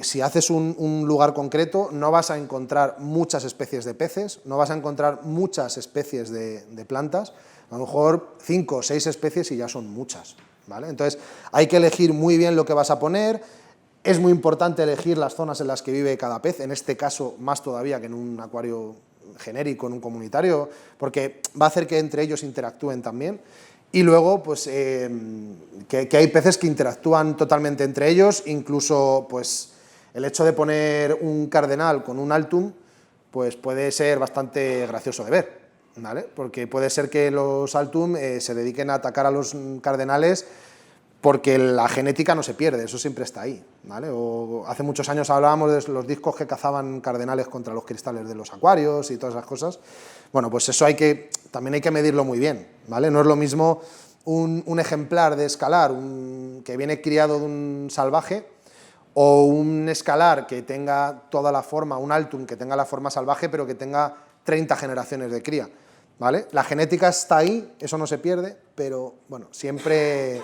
si haces un lugar concreto, no vas a encontrar muchas especies de peces, no vas a encontrar muchas especies de plantas, a lo mejor 5 o 6 especies y ya son muchas, ¿vale? Entonces hay que elegir muy bien lo que vas a poner. Es muy importante elegir las zonas en las que vive cada pez, en este caso más todavía que en un acuario genérico, en un comunitario, porque va a hacer que entre ellos interactúen también. Y luego, pues, que hay peces que interactúan totalmente entre ellos, incluso pues, el hecho de poner un cardenal con un altum, pues puede ser bastante gracioso de ver, ¿vale? Porque puede ser que los altum se dediquen a atacar a los cardenales porque la genética no se pierde, eso siempre está ahí, ¿vale? O hace muchos años hablábamos de los discos que cazaban cardenales contra los cristales de los acuarios y todas esas cosas. Bueno, pues eso también hay que medirlo muy bien, ¿vale? No es lo mismo un ejemplar de escalar que viene criado de un salvaje o un escalar que tenga toda la forma, un altum que tenga la forma salvaje pero que tenga 30 generaciones de cría, ¿vale? La genética está ahí, eso no se pierde, pero bueno, siempre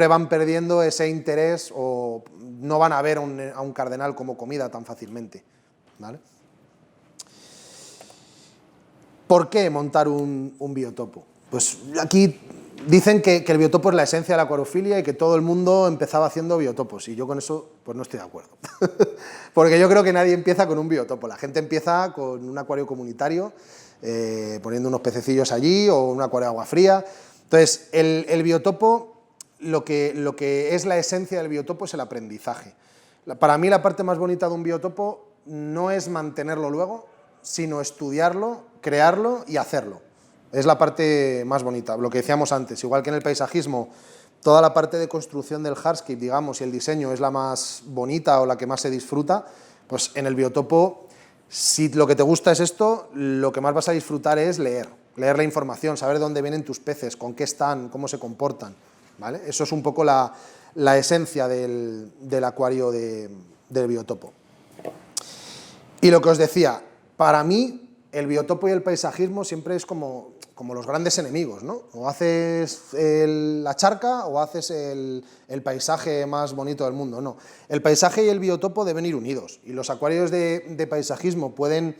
van perdiendo ese interés o no van a ver a un cardenal como comida tan fácilmente, ¿vale? ¿Por qué montar un biotopo? Pues aquí dicen que el biotopo es la esencia de la acuariofilia y que todo el mundo empezaba haciendo biotopos, y yo con eso pues no estoy de acuerdo. Porque yo creo que nadie empieza con un biotopo, la gente empieza con un acuario comunitario, poniendo unos pececillos allí o un acuario de agua fría. Entonces, el biotopo, lo que es la esencia del biotopo es el aprendizaje. Para mí la parte más bonita de un biotopo no es mantenerlo luego, sino estudiarlo, crearlo y hacerlo. Es la parte más bonita, lo que decíamos antes, igual que en el paisajismo, toda la parte de construcción del hardscape, digamos, y el diseño es la más bonita o la que más se disfruta, pues en el biotopo, si lo que te gusta es esto, lo que más vas a disfrutar es leer la información, saber dónde vienen tus peces, con qué están, cómo se comportan, ¿vale? Eso es un poco la esencia del acuario del biotopo. Y lo que os decía, para mí el biotopo y el paisajismo siempre es como los grandes enemigos, ¿no? O haces la charca o haces el paisaje más bonito del mundo, no. El paisaje y el biotopo deben ir unidos, y los acuarios de paisajismo pueden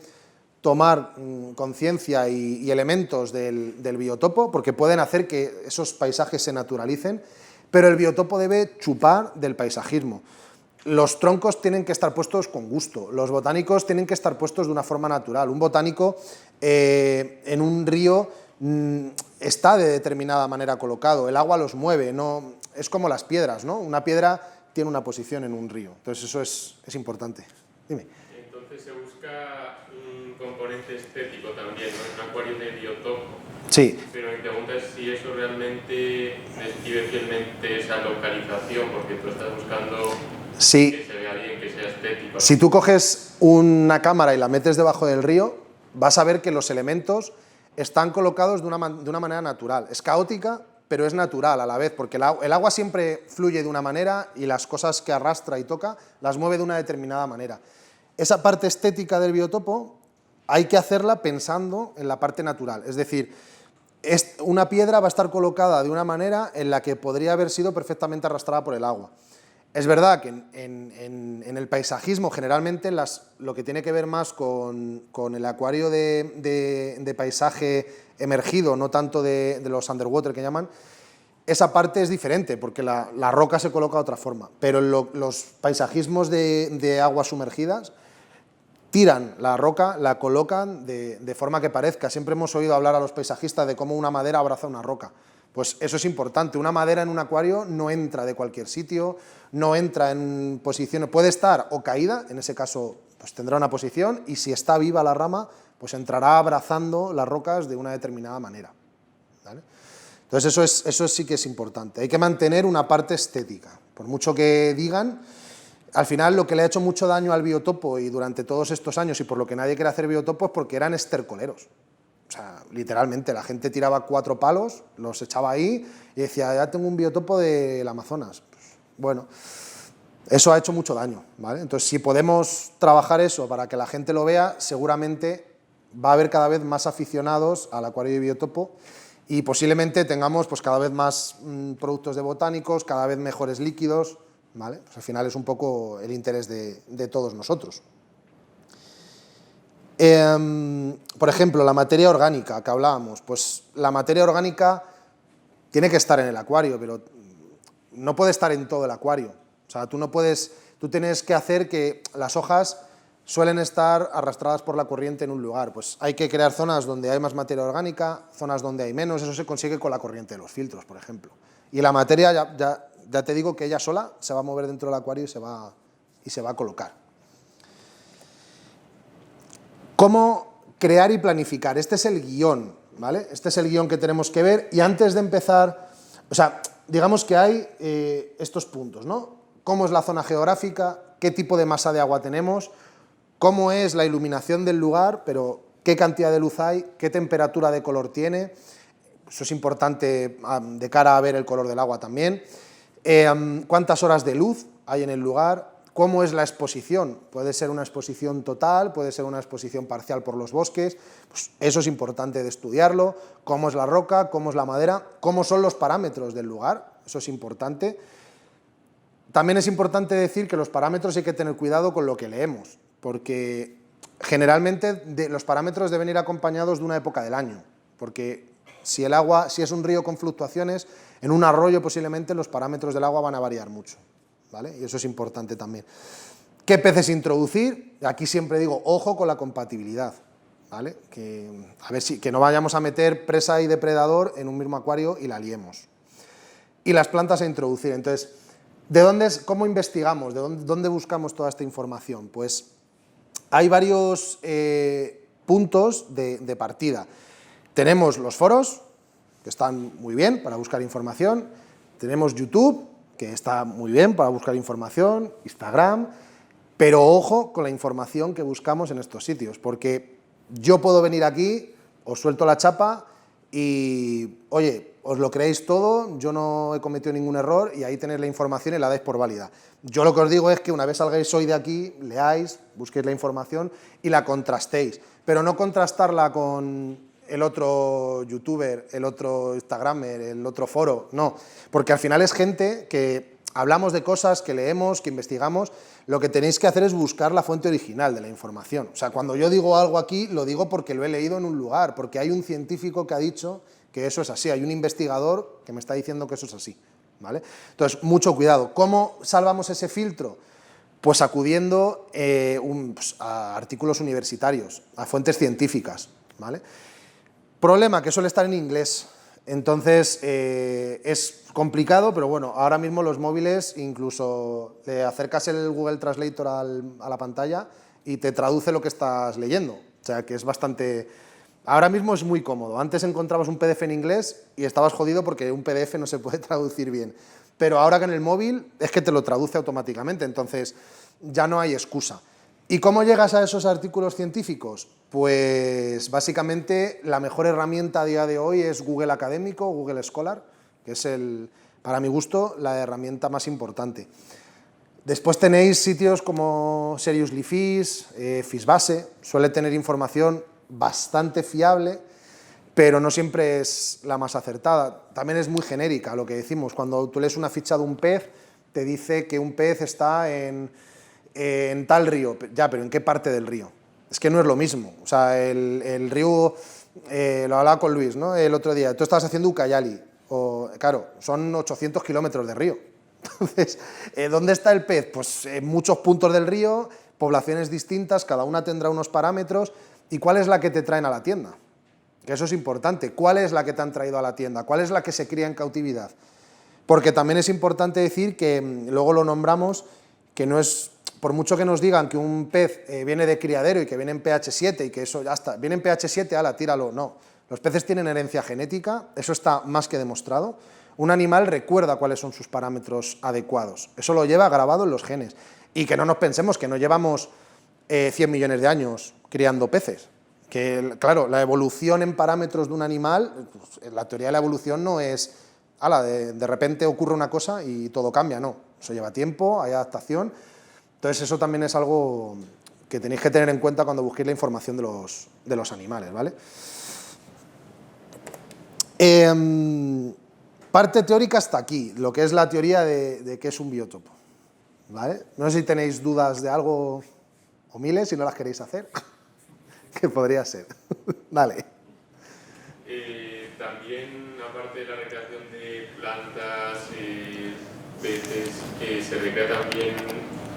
tomar conciencia y elementos del biotopo, porque pueden hacer que esos paisajes se naturalicen, pero el biotopo debe chupar del paisajismo. Los troncos tienen que estar puestos con gusto, los botánicos tienen que estar puestos de una forma natural. Un botánico en un río está de determinada manera colocado, el agua los mueve, no, es como las piedras, ¿no? Una piedra tiene una posición en un río, entonces eso es importante. Dime. Entonces se busca un componente estético también, ¿no? Un acuario de biotopo. Sí. Pero mi pregunta es si eso realmente describe fielmente esa localización, porque tú estás buscando Sí. que se vea bien, que sea estético. Si tú coges una cámara y la metes debajo del río, vas a ver que los elementos están colocados de una manera natural. Es caótica, pero es natural a la vez, porque el agua siempre fluye de una manera y las cosas que arrastra y toca las mueve de una determinada manera. Esa parte estética del biotopo hay que hacerla pensando en la parte natural, es decir, una piedra va a estar colocada de una manera en la que podría haber sido perfectamente arrastrada por el agua. Es verdad que en el paisajismo generalmente lo que tiene que ver más con el acuario de paisaje emergido, no tanto de los underwater que llaman, esa parte es diferente porque la roca se coloca de otra forma, pero los paisajismos de aguas sumergidas tiran la roca, la colocan de forma que parezca. Siempre hemos oído hablar a los paisajistas de cómo una madera abraza una roca. Pues eso es importante, una madera en un acuario no entra de cualquier sitio, no entra en posiciones, puede estar o caída, en ese caso pues tendrá una posición, y si está viva la rama, pues entrará abrazando las rocas de una determinada manera, ¿vale? Entonces eso sí que es importante, hay que mantener una parte estética, por mucho que digan, al final lo que le ha hecho mucho daño al biotopo y durante todos estos años y por lo que nadie quiere hacer biotopo es porque eran estercoleros. O sea, literalmente, la gente tiraba 4 palos, los echaba ahí y decía, ya tengo un biotopo del Amazonas. Pues, bueno, eso ha hecho mucho daño, ¿vale? Entonces, si podemos trabajar eso para que la gente lo vea, seguramente va a haber cada vez más aficionados al acuario de biotopo y posiblemente tengamos pues, cada vez más productos de botánicos, cada vez mejores líquidos, ¿vale? Pues al final es un poco el interés de todos nosotros. Por ejemplo, la materia orgánica que hablábamos, pues la materia orgánica tiene que estar en el acuario, pero no puede estar en todo el acuario. O sea, tú tienes que hacer que las hojas suelen estar arrastradas por la corriente en un lugar. Pues hay que crear zonas donde hay más materia orgánica, zonas donde hay menos, eso se consigue con la corriente de los filtros, por ejemplo. Y la materia, ya te digo que ella sola se va a mover dentro del acuario y se va a colocar. ¿Cómo crear y planificar? Este es el guión, ¿vale? Este es el guión que tenemos que ver y antes de empezar, o sea, digamos que hay estos puntos, ¿no? ¿Cómo es la zona geográfica? ¿Qué tipo de masa de agua tenemos? ¿Cómo es la iluminación del lugar? Pero ¿qué cantidad de luz hay? ¿Qué temperatura de color tiene? Eso es importante de cara a ver el color del agua también. ¿Cuántas horas de luz hay en el lugar? ¿Cómo es la exposición? Puede ser una exposición total, puede ser una exposición parcial por los bosques, pues eso es importante de estudiarlo. ¿Cómo es la roca? ¿Cómo es la madera? ¿Cómo son los parámetros del lugar? Eso es importante. También es importante decir que los parámetros hay que tener cuidado con lo que leemos, porque generalmente los parámetros deben ir acompañados de una época del año, porque si es un río con fluctuaciones, en un arroyo posiblemente los parámetros del agua van a variar mucho, ¿vale? Y eso es importante también. ¿Qué peces introducir? Aquí siempre digo, ojo con la compatibilidad, ¿vale? Que no vayamos a meter presa y depredador en un mismo acuario y la liemos. Y las plantas a introducir. Entonces, ¿cómo investigamos? ¿De dónde buscamos toda esta información? Pues hay varios puntos de partida. Tenemos los foros, que están muy bien para buscar información. Tenemos YouTube, que está muy bien para buscar información, Instagram, pero ojo con la información que buscamos en estos sitios, porque yo puedo venir aquí, os suelto la chapa y, oye, os lo creéis todo, yo no he cometido ningún error y ahí tenéis la información y la dais por válida. Yo lo que os digo es que una vez salgáis hoy de aquí, leáis, busquéis la información y la contrastéis, pero no contrastarla con el otro youtuber, el otro instagramer, el otro foro, no, porque al final es gente que hablamos de cosas, que leemos, que investigamos, lo que tenéis que hacer es buscar la fuente original de la información. O sea, cuando yo digo algo aquí, lo digo porque lo he leído en un lugar, porque hay un científico que ha dicho que eso es así, hay un investigador que me está diciendo que eso es así, ¿vale? Entonces, mucho cuidado. ¿Cómo salvamos ese filtro? Pues acudiendo a artículos universitarios, a fuentes científicas, ¿vale? Problema, que suele estar en inglés, entonces es complicado, pero bueno, ahora mismo los móviles, incluso le acercas el Google Translator a la pantalla y te traduce lo que estás leyendo, o sea que es bastante... Ahora mismo es muy cómodo, antes encontrabas un PDF en inglés y estabas jodido porque un PDF no se puede traducir bien, pero ahora que en el móvil es que te lo traduce automáticamente, entonces ya no hay excusa. ¿Y cómo llegas a esos artículos científicos? Pues básicamente la mejor herramienta a día de hoy es Google Académico, Google Scholar, que es, para mi gusto, la herramienta más importante. Después tenéis sitios como Seriously Fish, Fishbase, suele tener información bastante fiable, pero no siempre es la más acertada. También es muy genérica lo que decimos. Cuando tú lees una ficha de un pez, te dice que un pez está en tal río, ya, pero ¿en qué parte del río? Es que no es lo mismo, o sea, el río, lo hablaba con Luis, ¿no? El otro día, tú estabas haciendo Ucayali, claro, son 800 kilómetros de río, entonces, ¿dónde está el pez? Pues en muchos puntos del río, poblaciones distintas, cada una tendrá unos parámetros, ¿y cuál es la que te traen a la tienda? Que eso es importante, ¿cuál es la que te han traído a la tienda? ¿Cuál es la que se cría en cautividad? Porque también es importante decir que, luego lo nombramos, que no es... Por mucho que nos digan que un pez viene de criadero y que viene en pH 7 y que eso ya está, viene en pH 7, ala, tíralo, no. Los peces tienen herencia genética, eso está más que demostrado. Un animal recuerda cuáles son sus parámetros adecuados, eso lo lleva grabado en los genes. Y que no nos pensemos que no llevamos 100 millones de años criando peces. Que, claro, la evolución en parámetros de un animal, pues, la teoría de la evolución no es, ala, de repente ocurre una cosa y todo cambia, no. Eso lleva tiempo, hay adaptación. Entonces eso también es algo que tenéis que tener en cuenta cuando busquéis la información de los animales, ¿vale? Parte teórica hasta aquí, lo que es la teoría de qué es un biotopo, ¿vale? No sé si tenéis dudas de algo o miles, si no las queréis hacer, que podría ser. Dale. También, aparte de la recreación de plantas, peces, se recrea también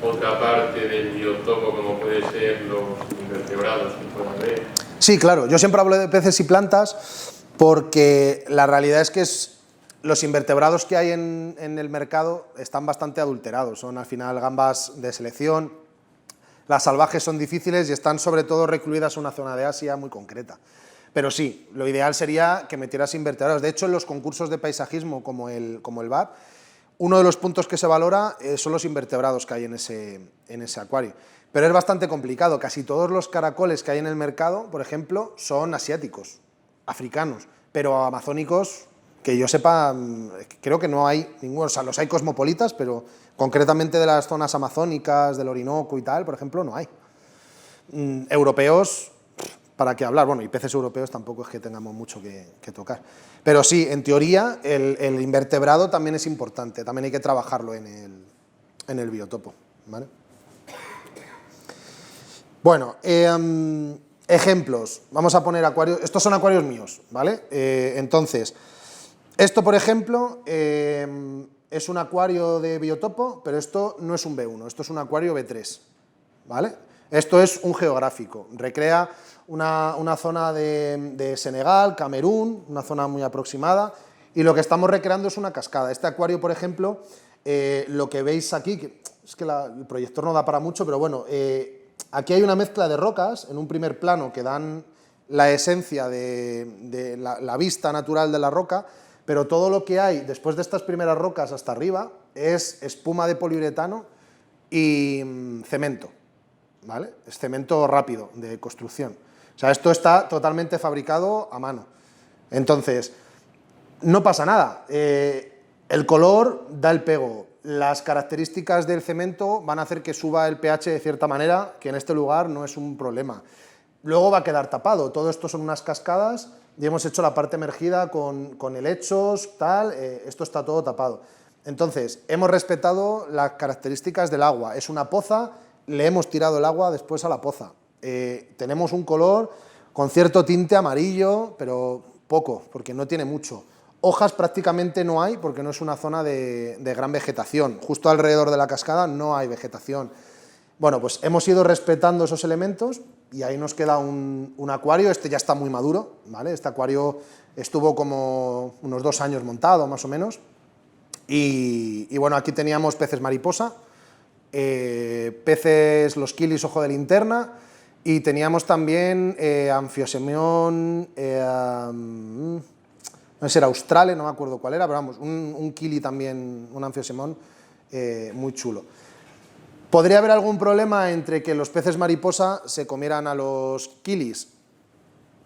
otra parte del biotopo, como puede ser los invertebrados que pueda haber. Sí, claro, yo siempre hablo de peces y plantas porque la realidad es que los invertebrados que hay en el mercado están bastante adulterados, son al final gambas de selección, las salvajes son difíciles y están sobre todo recluidas en una zona de Asia muy concreta. Pero sí, lo ideal sería que metieras invertebrados. De hecho, en los concursos de paisajismo como el VAP, uno de los puntos que se valora son los invertebrados que hay en ese acuario. Pero es bastante complicado, casi todos los caracoles que hay en el mercado, por ejemplo, son asiáticos, africanos, pero amazónicos, que yo sepa, creo que no hay ninguno, o sea, los hay cosmopolitas, pero concretamente de las zonas amazónicas, del Orinoco y tal, por ejemplo, no hay. Europeos, ¿para qué hablar? Bueno, y peces europeos tampoco es que tengamos mucho que tocar. Pero sí, en teoría, el invertebrado también es importante, también hay que trabajarlo en el biotopo, ¿vale? Bueno, ejemplos. Vamos a poner acuarios. Estos son acuarios míos, ¿vale? Entonces, esto, por ejemplo, es un acuario de biotopo, pero esto no es un B1, esto es un acuario B3, ¿vale? Esto es un geográfico, recrea una zona de Senegal, Camerún, una zona muy aproximada, y lo que estamos recreando es una cascada. Este acuario, por ejemplo, lo que veis aquí, que es que el proyector no da para mucho, pero bueno, aquí hay una mezcla de rocas en un primer plano que dan la esencia de la vista natural de la roca, pero todo lo que hay después de estas primeras rocas hasta arriba es espuma de poliuretano y cemento, ¿vale? Es cemento rápido de construcción. O sea, esto está totalmente fabricado a mano. Entonces, no pasa nada. El color da el pego. Las características del cemento van a hacer que suba el pH de cierta manera, que en este lugar no es un problema. Luego va a quedar tapado. Todo esto son unas cascadas y hemos hecho la parte emergida con helechos, tal. Esto está todo tapado. Entonces, hemos respetado las características del agua. Es una poza, le hemos tirado el agua después a la poza. Tenemos un color con cierto tinte amarillo, pero poco, porque no tiene mucho. Hojas prácticamente no hay, porque no es una zona de gran vegetación. Justo alrededor de la cascada no hay vegetación. Bueno, pues hemos ido respetando esos elementos y ahí nos queda un acuario. Este ya está muy maduro, ¿vale? Este acuario estuvo como unos 2 años montado, más o menos. Y bueno, aquí teníamos peces mariposa, peces los quilis ojo de linterna, y teníamos también anfiosemión, no sé si era australe, no me acuerdo cuál era, pero vamos, un kili también, un anfiosemión muy chulo. ¿Podría haber algún problema entre que los peces mariposa se comieran a los kilis?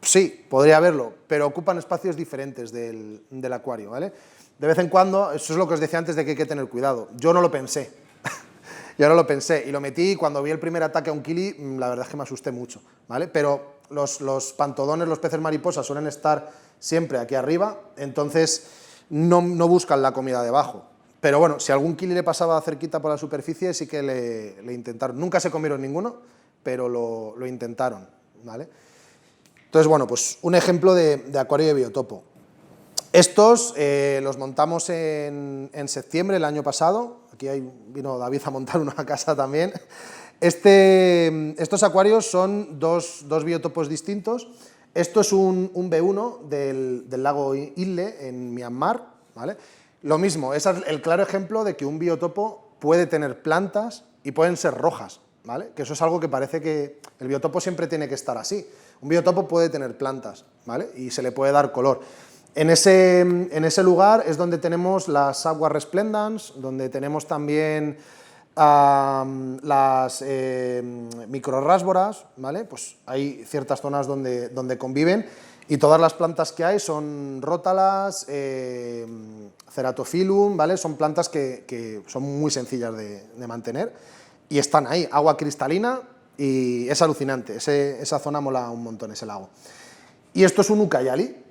Sí, podría haberlo, pero ocupan espacios diferentes del acuario, ¿vale? De vez en cuando, eso es lo que os decía antes de que hay que tener cuidado. Yo no lo pensé, yo no lo pensé, y lo metí, y cuando vi el primer ataque a un kili, la verdad es que me asusté mucho, ¿vale? Pero los pantodones, los peces mariposa, suelen estar siempre aquí arriba, entonces no buscan la comida debajo. Pero bueno, si algún kili le pasaba cerquita por la superficie, sí que le intentaron. Nunca se comieron ninguno, pero lo intentaron, ¿vale? Entonces, bueno, pues un ejemplo de acuario de biotopo. Estos los montamos en septiembre del año pasado. Aquí vino David a montar una casa también. Estos acuarios son dos biotopos distintos. Esto es un B1 del lago Inle, en Myanmar, ¿vale? Lo mismo, es el claro ejemplo de que un biotopo puede tener plantas y pueden ser rojas, ¿vale? Que eso es algo que parece que el biotopo siempre tiene que estar así. Un biotopo puede tener plantas, ¿vale? Y se le puede dar color. En ese lugar es donde tenemos las aguas resplendans, donde tenemos también las microrrásboras, ¿vale? Pues hay ciertas zonas donde conviven, y todas las plantas que hay son rótalas, ceratophyllum, ¿vale? Son plantas que son muy sencillas de mantener y están ahí, agua cristalina, y es alucinante. Esa zona mola un montón, ese lago. Y esto es un Ucayali,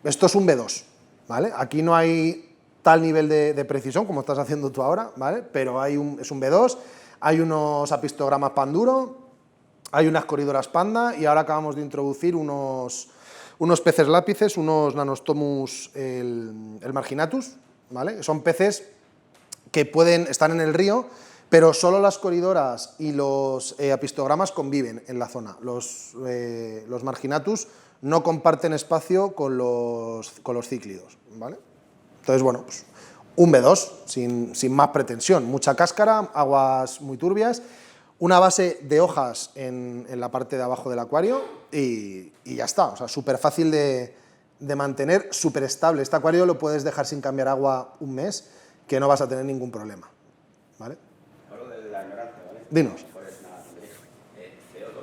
esto es un B2, ¿vale? Aquí no hay tal nivel de precisión como estás haciendo tú ahora, ¿vale? Pero es un B2, hay unos apistogramas panduro, hay unas coridoras panda, y ahora acabamos de introducir unos peces lápices, unos Nanostomus el marginatus, ¿vale? Son peces que están en el río, pero solo las coridoras y los apistogramas conviven en la zona. Los marginatus no comparten espacio con los cíclidos, ¿vale? Entonces, bueno, pues un B2 sin más pretensión, mucha cáscara, aguas muy turbias, una base de hojas en la parte de abajo del acuario y ya está. O sea, súper fácil de mantener, súper estable. Este acuario lo puedes dejar sin cambiar agua un mes, que no vas a tener ningún problema, ¿vale? Hablo de la ignorancia, ¿vale? Dinos. CO2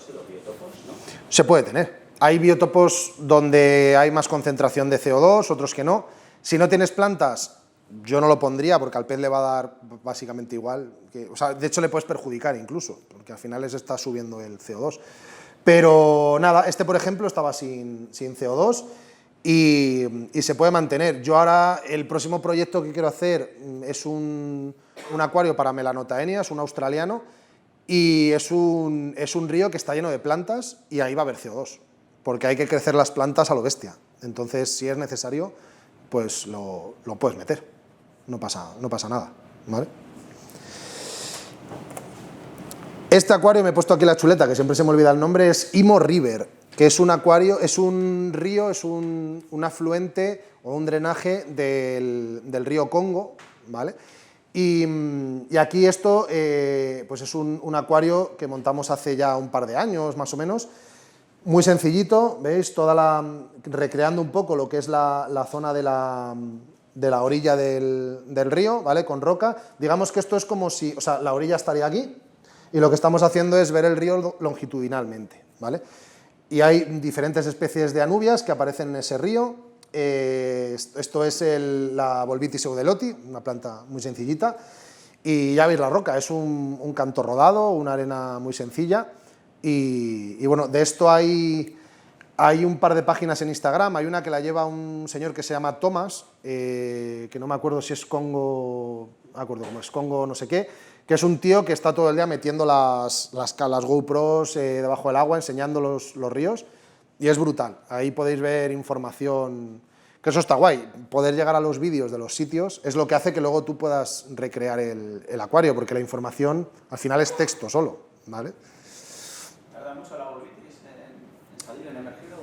en los biotopos, ¿no? Se puede tener. Hay biotopos donde hay más concentración de CO2, otros que no. Si no tienes plantas, yo no lo pondría, porque al pez le va a dar básicamente igual. O sea, de hecho le puedes perjudicar incluso, porque al final les está subiendo el CO2. Pero nada, este por ejemplo estaba sin CO2 y se puede mantener. Yo ahora, el próximo proyecto que quiero hacer es un acuario para Melanotaenias, un australiano, y es un río que está lleno de plantas y ahí va a haber CO2, porque hay que crecer las plantas a lo bestia. Entonces, si es necesario, pues lo puedes meter, no pasa nada, ¿vale? Este acuario, me he puesto aquí la chuleta, que siempre se me olvida el nombre, es Imo River, que es un acuario, es un río, es un afluente o un drenaje del río Congo, ¿vale? Y aquí esto pues es un acuario que montamos hace ya un par de años, más o menos, muy sencillito, ¿veis? Recreando un poco lo que es la zona de la orilla del río, ¿vale? Con roca. Digamos que esto es como si, o sea, la orilla estaría aquí y lo que estamos haciendo es ver el río longitudinalmente, ¿vale? Y hay diferentes especies de anubias que aparecen en ese río. Esto es la Volvitis eudeloti, una planta muy sencillita. Y ya veis la roca, es un canto rodado, una arena muy sencilla. Y bueno, de esto hay un par de páginas en Instagram. Hay una que la lleva un señor que se llama Tomás, que no me acuerdo si es Congo, no me acuerdo cómo es, Congo no sé qué, que es un tío que está todo el día metiendo las GoPros debajo del agua, enseñando los ríos, y es brutal. Ahí podéis ver información, que eso está guay. Poder llegar a los vídeos de los sitios es lo que hace que luego tú puedas recrear el acuario, porque la información al final es texto solo, ¿vale? ¿Tarda mucho la Volvitis en salir en emergido?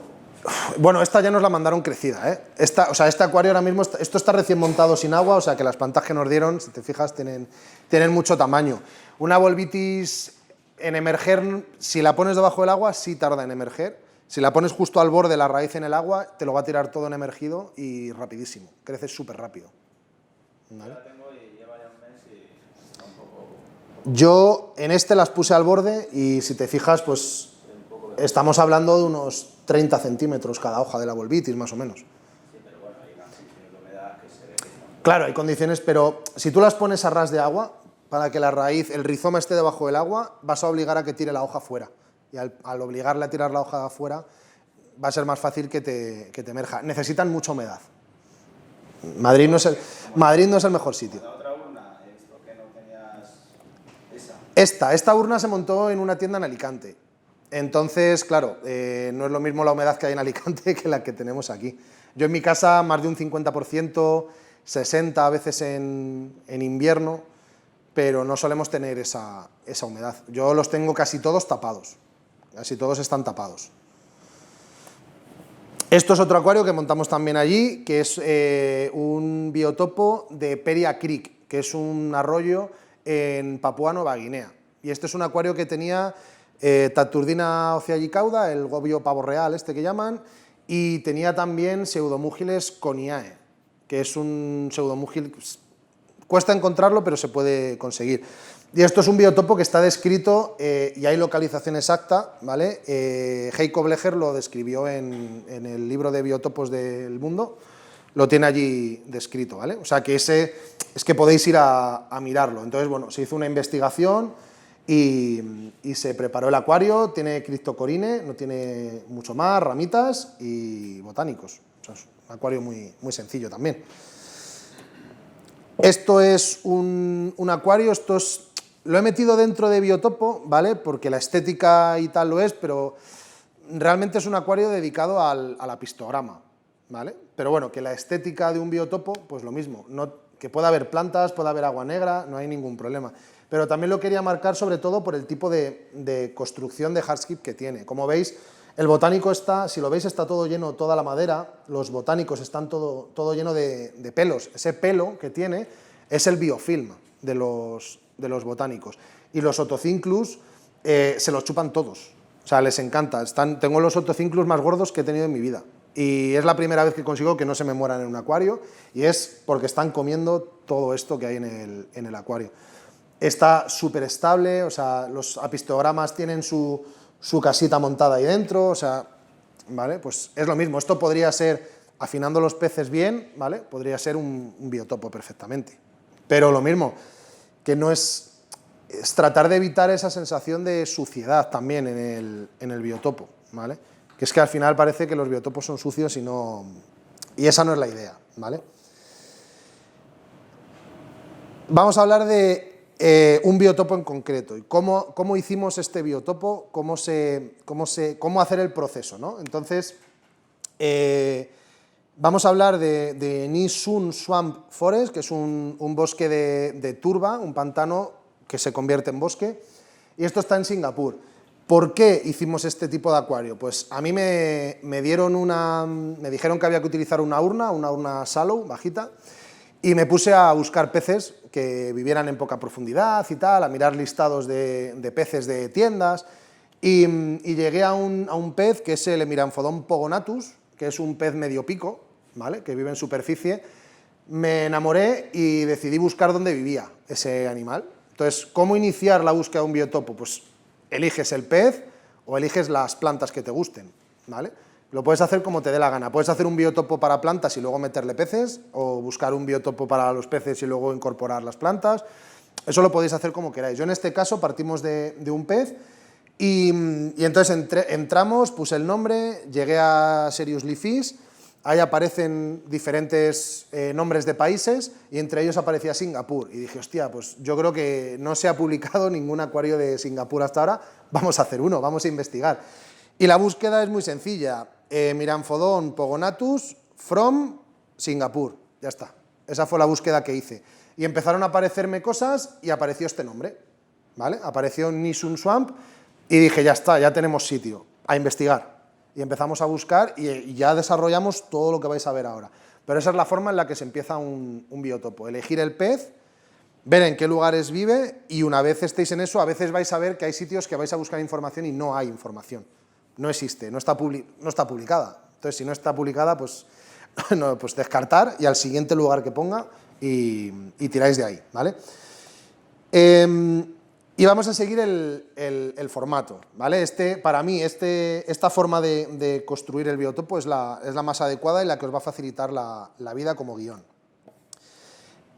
Bueno, esta ya nos la mandaron crecida, ¿eh? Este acuario ahora mismo, esto está recién montado sin agua, o sea que las plantas que nos dieron, si te fijas, tienen mucho tamaño. Una Volvitis en emerger, si la pones debajo del agua, sí tarda en emerger. Si la pones justo al borde, la raíz en el agua, te lo va a tirar todo en emergido y rapidísimo, crece súper rápido. ¿Vale? Yo la tengo y lleva ya un mes y está un poco... Yo en este las puse al borde y si te fijas, pues estamos hablando de unos 30 centímetros cada hoja de la Volvitis, más o menos. Sí, pero bueno, hay unas condiciones de humedad que se ve que son... Claro, hay condiciones, pero si tú las pones a ras de agua, para que la raíz, el rizoma esté debajo del agua, vas a obligar a que tire la hoja fuera. Y al obligarle a tirar la hoja afuera, va a ser más fácil que te emerja. Necesitan mucha humedad. Madrid no es el mejor sitio. La otra urna, he visto que no tenías esa. Esta urna se montó en una tienda en Alicante. Entonces, claro, no es lo mismo la humedad que hay en Alicante que la que tenemos aquí. Yo en mi casa más de un 50%, 60% a veces en invierno, pero no solemos tener esa humedad. Yo los tengo casi todos tapados. Casi todos están tapados. Esto es otro acuario que montamos también allí, que es un biotopo de Peria Creek, que es un arroyo en Papúa Nueva Guinea. Y este es un acuario que tenía Taturdina oceallicauda, el gobio pavo real este que llaman, y tenía también Pseudomúgiles coniae, que es un pseudomúgil, cuesta encontrarlo, pero se puede conseguir. Y esto es un biotopo que está descrito y hay localización exacta, ¿vale? Heiko Blecher lo describió en el libro de biotopos del mundo, lo tiene allí descrito, ¿vale? O sea que es que podéis ir a mirarlo. Entonces, bueno, se hizo una investigación y se preparó el acuario, tiene criptocorine, no tiene mucho más, ramitas y botánicos. O sea, es un acuario muy, muy sencillo también. Esto es un acuario, lo he metido dentro de biotopo, ¿vale? Porque la estética y tal lo es, pero realmente es un acuario dedicado al apistograma, ¿vale? Pero bueno, que la estética de un biotopo, pues lo mismo, que pueda haber plantas, pueda haber agua negra, no hay ningún problema. Pero también lo quería marcar sobre todo por el tipo de construcción de hardscape que tiene. Como veis, el botánico está, si lo veis, está todo lleno, toda la madera, los botánicos están todo lleno de pelos. Ese pelo que tiene es el biofilm de los botánicos. Y los Otocinclus se los chupan todos, o sea, les encanta. Tengo los Otocinclus más gordos que he tenido en mi vida. Y es la primera vez que consigo que no se me mueran en un acuario, y es porque están comiendo todo esto que hay en el acuario. Está súper estable, o sea, los apistogramas tienen su casita montada ahí dentro, o sea, ¿vale? Pues es lo mismo, esto podría ser, afinando los peces bien, ¿vale? Podría ser un biotopo perfectamente. Pero lo mismo, que no es tratar de evitar esa sensación de suciedad también en el biotopo, ¿vale? Que es que al final parece que los biotopos son sucios y esa no es la idea, ¿vale? Vamos a hablar de un biotopo en concreto y cómo hicimos este biotopo, cómo hacer el proceso, ¿no? Entonces, vamos a hablar de Ny Sun Swamp Forest, que es un bosque de turba, un pantano que se convierte en bosque, y esto está en Singapur. ¿Por qué hicimos este tipo de acuario? Pues a mí me dijeron que había que utilizar una urna shallow, bajita, y me puse a buscar peces que vivieran en poca profundidad y tal, a mirar listados de peces de tiendas, y llegué a un pez que es el Hemiranphodon pogonatus, que es un pez medio pico, ¿vale?, que vive en superficie. Me enamoré y decidí buscar dónde vivía ese animal. Entonces, ¿cómo iniciar la búsqueda de un biotopo? Pues eliges el pez o eliges las plantas que te gusten, ¿vale? Lo puedes hacer como te dé la gana. Puedes hacer un biotopo para plantas y luego meterle peces, o buscar un biotopo para los peces y luego incorporar las plantas. Eso lo podéis hacer como queráis. Yo en este caso partimos de un pez y entonces entramos, puse el nombre, llegué a Seriously Fish, ahí aparecen diferentes nombres de países y entre ellos aparecía Singapur. Y dije, hostia, pues yo creo que no se ha publicado ningún acuario de Singapur hasta ahora, vamos a hacer uno, vamos a investigar. Y la búsqueda es muy sencilla, Hemiranphodon pogonatus from Singapur, ya está. Esa fue la búsqueda que hice. Y empezaron a aparecerme cosas y apareció este nombre, ¿vale? Apareció Nisun Swamp y dije, ya está, ya tenemos sitio, a investigar. Y empezamos a buscar y ya desarrollamos todo lo que vais a ver ahora. Pero esa es la forma en la que se empieza un biotopo, elegir el pez, ver en qué lugares vive y una vez estéis en eso, a veces vais a ver que hay sitios que vais a buscar información y no hay información. No existe, no está publicada. Entonces, si no está publicada, pues, no, pues descartar y al siguiente lugar que ponga y tiráis de ahí, ¿vale? Y vamos a seguir el formato, ¿vale? Para mí, esta forma de construir el biotopo es la más adecuada y la que os va a facilitar la vida como guión.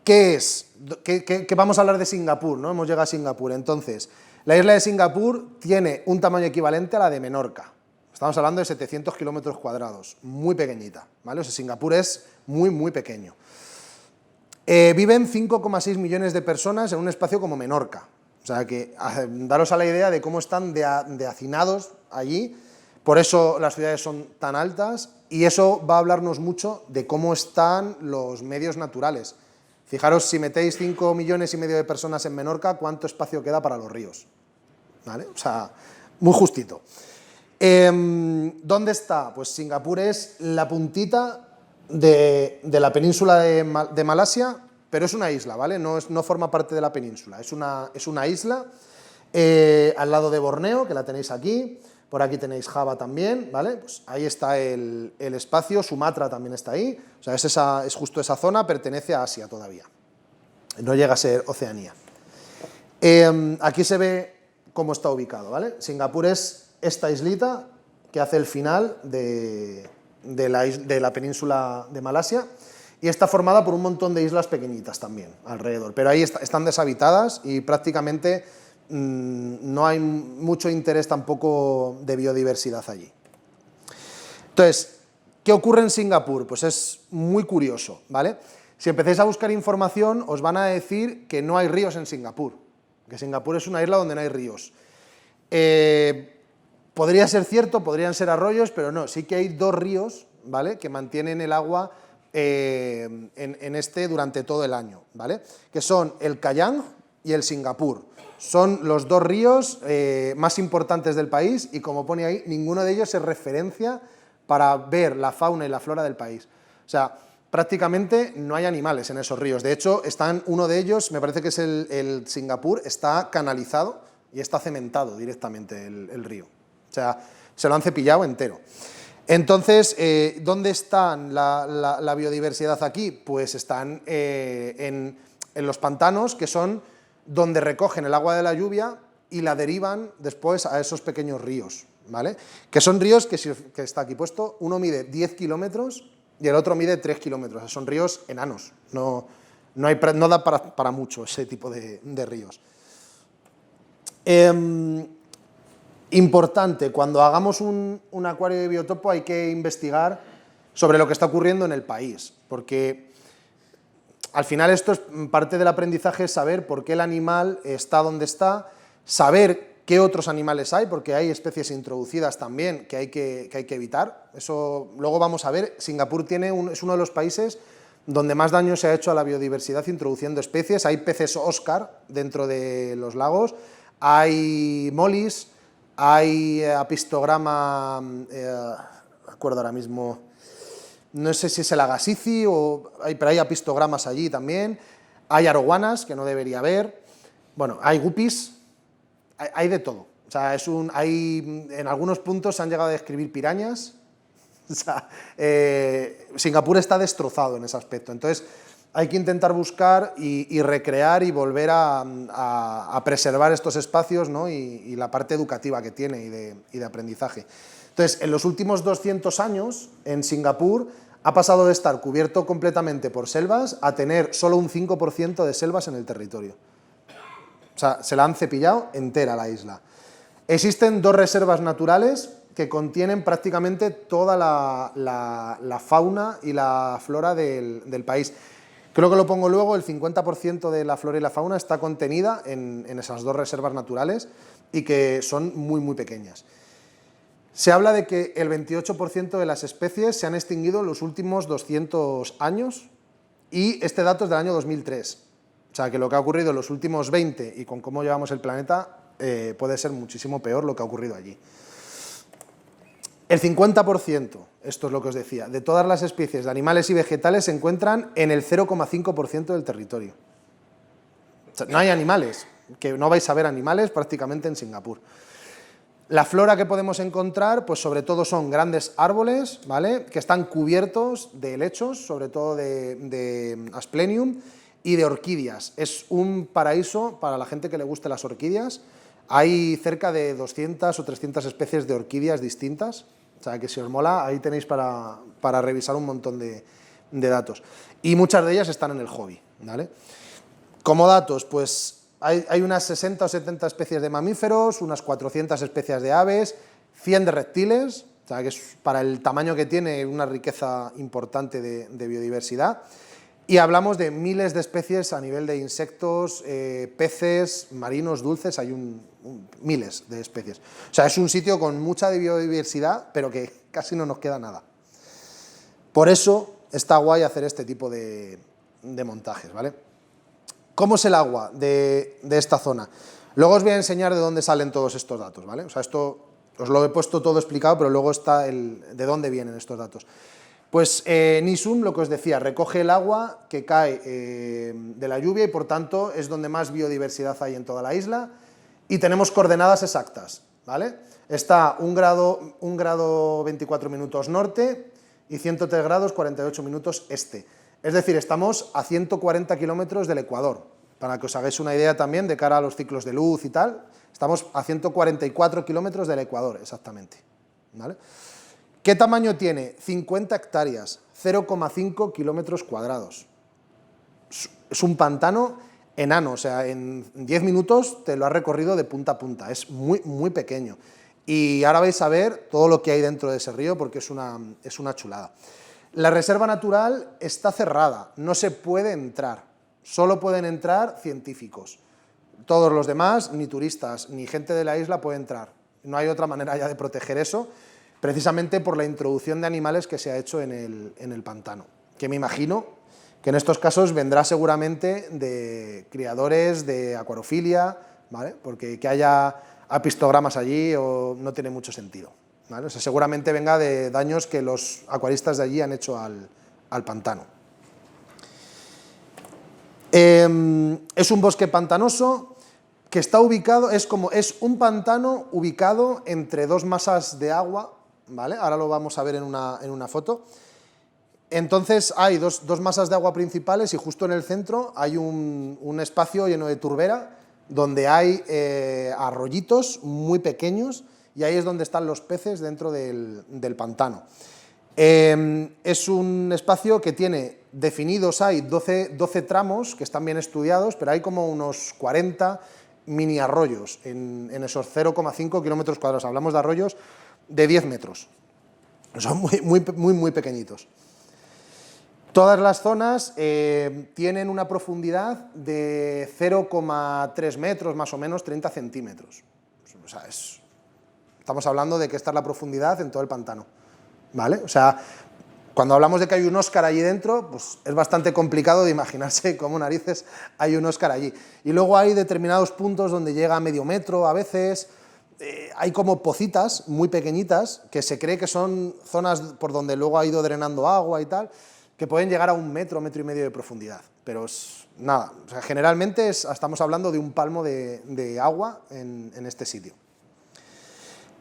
¿Qué es? ¿Qué vamos a hablar de Singapur, ¿no? Hemos llegado a Singapur, entonces, la isla de Singapur tiene un tamaño equivalente a la de Menorca. Estamos hablando de 700 kilómetros cuadrados, muy pequeñita, ¿vale? O sea, Singapur es muy, muy pequeño. Viven 5,6 millones de personas en un espacio como Menorca. O sea, que daros a la idea de cómo están de hacinados allí, por eso las ciudades son tan altas, y eso va a hablarnos mucho de cómo están los medios naturales. Fijaros, si metéis 5,5 millones de personas en Menorca, ¿cuánto espacio queda para los ríos? ¿Vale? O sea, muy justito. ¿Dónde está? Pues Singapur es la puntita de la península de Malasia, pero es una isla, ¿vale? No forma parte de la península, es una isla al lado de Borneo, que la tenéis aquí, por aquí tenéis Java también, ¿vale? Pues ahí está el espacio, Sumatra también está ahí, o sea, es justo esa zona, pertenece a Asia todavía, no llega a ser Oceanía. Aquí se ve cómo está ubicado, ¿vale? Singapur es esta islita que hace el final de la península de Malasia, y está formada por un montón de islas pequeñitas también alrededor, pero ahí están deshabitadas y prácticamente no hay mucho interés tampoco de biodiversidad allí. Entonces, ¿qué ocurre en Singapur? Pues es muy curioso, ¿vale? Si empecéis a buscar información, os van a decir que no hay ríos en Singapur, que Singapur es una isla donde no hay ríos. Podría ser cierto, podrían ser arroyos, pero no, sí que hay 2 ríos, ¿vale?, que mantienen el agua durante todo el año, ¿vale?, que son el Kayang y el Singapur. Son los 2 ríos más importantes del país y, como pone ahí, ninguno de ellos es referencia para ver la fauna y la flora del país. O sea, prácticamente no hay animales en esos ríos. De hecho, uno de ellos, me parece que es el Singapur, está canalizado y está cementado directamente el río. O sea, se lo han cepillado entero. Entonces, ¿dónde está la biodiversidad aquí? Pues están en los pantanos, que son donde recogen el agua de la lluvia y la derivan después a esos pequeños ríos, ¿vale? Que son ríos que está aquí puesto, uno mide 10 kilómetros y el otro mide 3 kilómetros. Son ríos enanos, no da para mucho ese tipo de ríos. Importante, cuando hagamos un acuario de biotopo hay que investigar sobre lo que está ocurriendo en el país, porque al final esto es parte del aprendizaje, es saber por qué el animal está donde está, saber qué otros animales hay, porque hay especies introducidas también que hay que evitar. Eso luego vamos a ver. Singapur es uno de los países donde más daño se ha hecho a la biodiversidad introduciendo especies. Hay peces Oscar dentro de los lagos, hay molis, hay apistograma, no me acuerdo ahora mismo, no sé si es el agasici, pero hay apistogramas allí también, hay arowanas, que no debería haber, bueno, hay guppies, hay de todo. O sea, en algunos puntos se han llegado a describir pirañas. O sea, Singapur está destrozado en ese aspecto. Entonces, hay que intentar buscar y recrear y volver a preservar estos espacios, ¿no? y la parte educativa que tiene y de aprendizaje. Entonces, en los últimos 200 años, en Singapur, ha pasado de estar cubierto completamente por selvas a tener solo un 5% de selvas en el territorio. O sea, se la han cepillado entera la isla. Existen 2 reservas naturales que contienen prácticamente toda la fauna y la flora del país. Creo que lo pongo luego, el 50% de la flora y la fauna está contenida en esas 2 reservas naturales y que son muy, muy pequeñas. Se habla de que el 28% de las especies se han extinguido en los últimos 200 años y este dato es del año 2003. O sea, que lo que ha ocurrido en los últimos 20 y con cómo llevamos el planeta puede ser muchísimo peor lo que ha ocurrido allí. El 50%, esto es lo que os decía, de todas las especies de animales y vegetales se encuentran en el 0,5% del territorio. O sea, no hay animales, que no vais a ver animales prácticamente en Singapur. La flora que podemos encontrar, pues sobre todo son grandes árboles, ¿vale?, que están cubiertos de helechos, sobre todo de asplenium y de orquídeas. Es un paraíso para la gente que le guste las orquídeas. Hay cerca de 200 o 300 especies de orquídeas distintas, o sea que si os mola, ahí tenéis para revisar un montón de datos. Y muchas de ellas están en el hobby, ¿vale? Como datos, pues hay unas 60 o 70 especies de mamíferos, unas 400 especies de aves, 100 de reptiles, o sea que es, para el tamaño que tiene, una riqueza importante de biodiversidad. Y hablamos de miles de especies a nivel de insectos, peces, marinos, dulces, hay miles de especies. O sea, es un sitio con mucha biodiversidad, pero que casi no nos queda nada. Por eso está guay hacer este tipo de montajes, ¿vale? ¿Cómo es el agua de esta zona? Luego os voy a enseñar de dónde salen todos estos datos, ¿vale? O sea, esto os lo he puesto todo explicado, pero luego está de dónde vienen estos datos. Pues Nisum, lo que os decía, recoge el agua que cae de la lluvia y por tanto es donde más biodiversidad hay en toda la isla y tenemos coordenadas exactas, ¿vale? Está 1 grado 24 minutos norte y 103 grados 48 minutos este. Es decir, estamos a 140 kilómetros del Ecuador, para que os hagáis una idea también de cara a los ciclos de luz y tal, estamos a 144 kilómetros del Ecuador, exactamente, ¿vale? ¿Qué tamaño tiene? 50 hectáreas, 0,5 kilómetros cuadrados. Es un pantano enano, o sea, en 10 minutos te lo has recorrido de punta a punta, es muy, muy pequeño. Y ahora vais a ver todo lo que hay dentro de ese río porque es una chulada. La reserva natural está cerrada, no se puede entrar, solo pueden entrar científicos. Todos los demás, ni turistas, ni gente de la isla puede entrar. No hay otra manera ya de proteger eso, precisamente por la introducción de animales que se ha hecho en el pantano, que me imagino que en estos casos vendrá seguramente de criadores de acuariofilia, ¿vale? Porque que haya apistogramas allí no tiene mucho sentido, ¿vale? O sea, seguramente venga de daños que los acuaristas de allí han hecho al pantano. Es un bosque pantanoso que está ubicado, es un pantano ubicado entre 2 masas de agua, ¿vale? Ahora lo vamos a ver en una foto. Entonces hay dos masas de agua principales y justo en el centro hay un espacio lleno de turbera donde hay arroyitos muy pequeños y ahí es donde están los peces dentro del pantano. Es un espacio que tiene definidos, hay 12 tramos que están bien estudiados, pero hay como unos 40 mini arroyos en esos 0,5 kilómetros cuadrados. Hablamos de arroyos de 10 metros, son muy pequeñitos. Todas las zonas tienen una profundidad de 0,3 metros, más o menos 30 centímetros. O sea, estamos hablando de que esta es la profundidad en todo el pantano, ¿vale? O sea, cuando hablamos de que hay un Óscar allí dentro, pues es bastante complicado de imaginarse cómo narices hay un Óscar allí. Y luego hay determinados puntos donde llega a medio metro a veces. hay como pocitas muy pequeñitas que se cree que son zonas por donde luego ha ido drenando agua y tal, que pueden llegar a 1 metro, 1,5 metros de profundidad, pero es nada, o sea, generalmente estamos hablando de 1 palmo de agua en este sitio.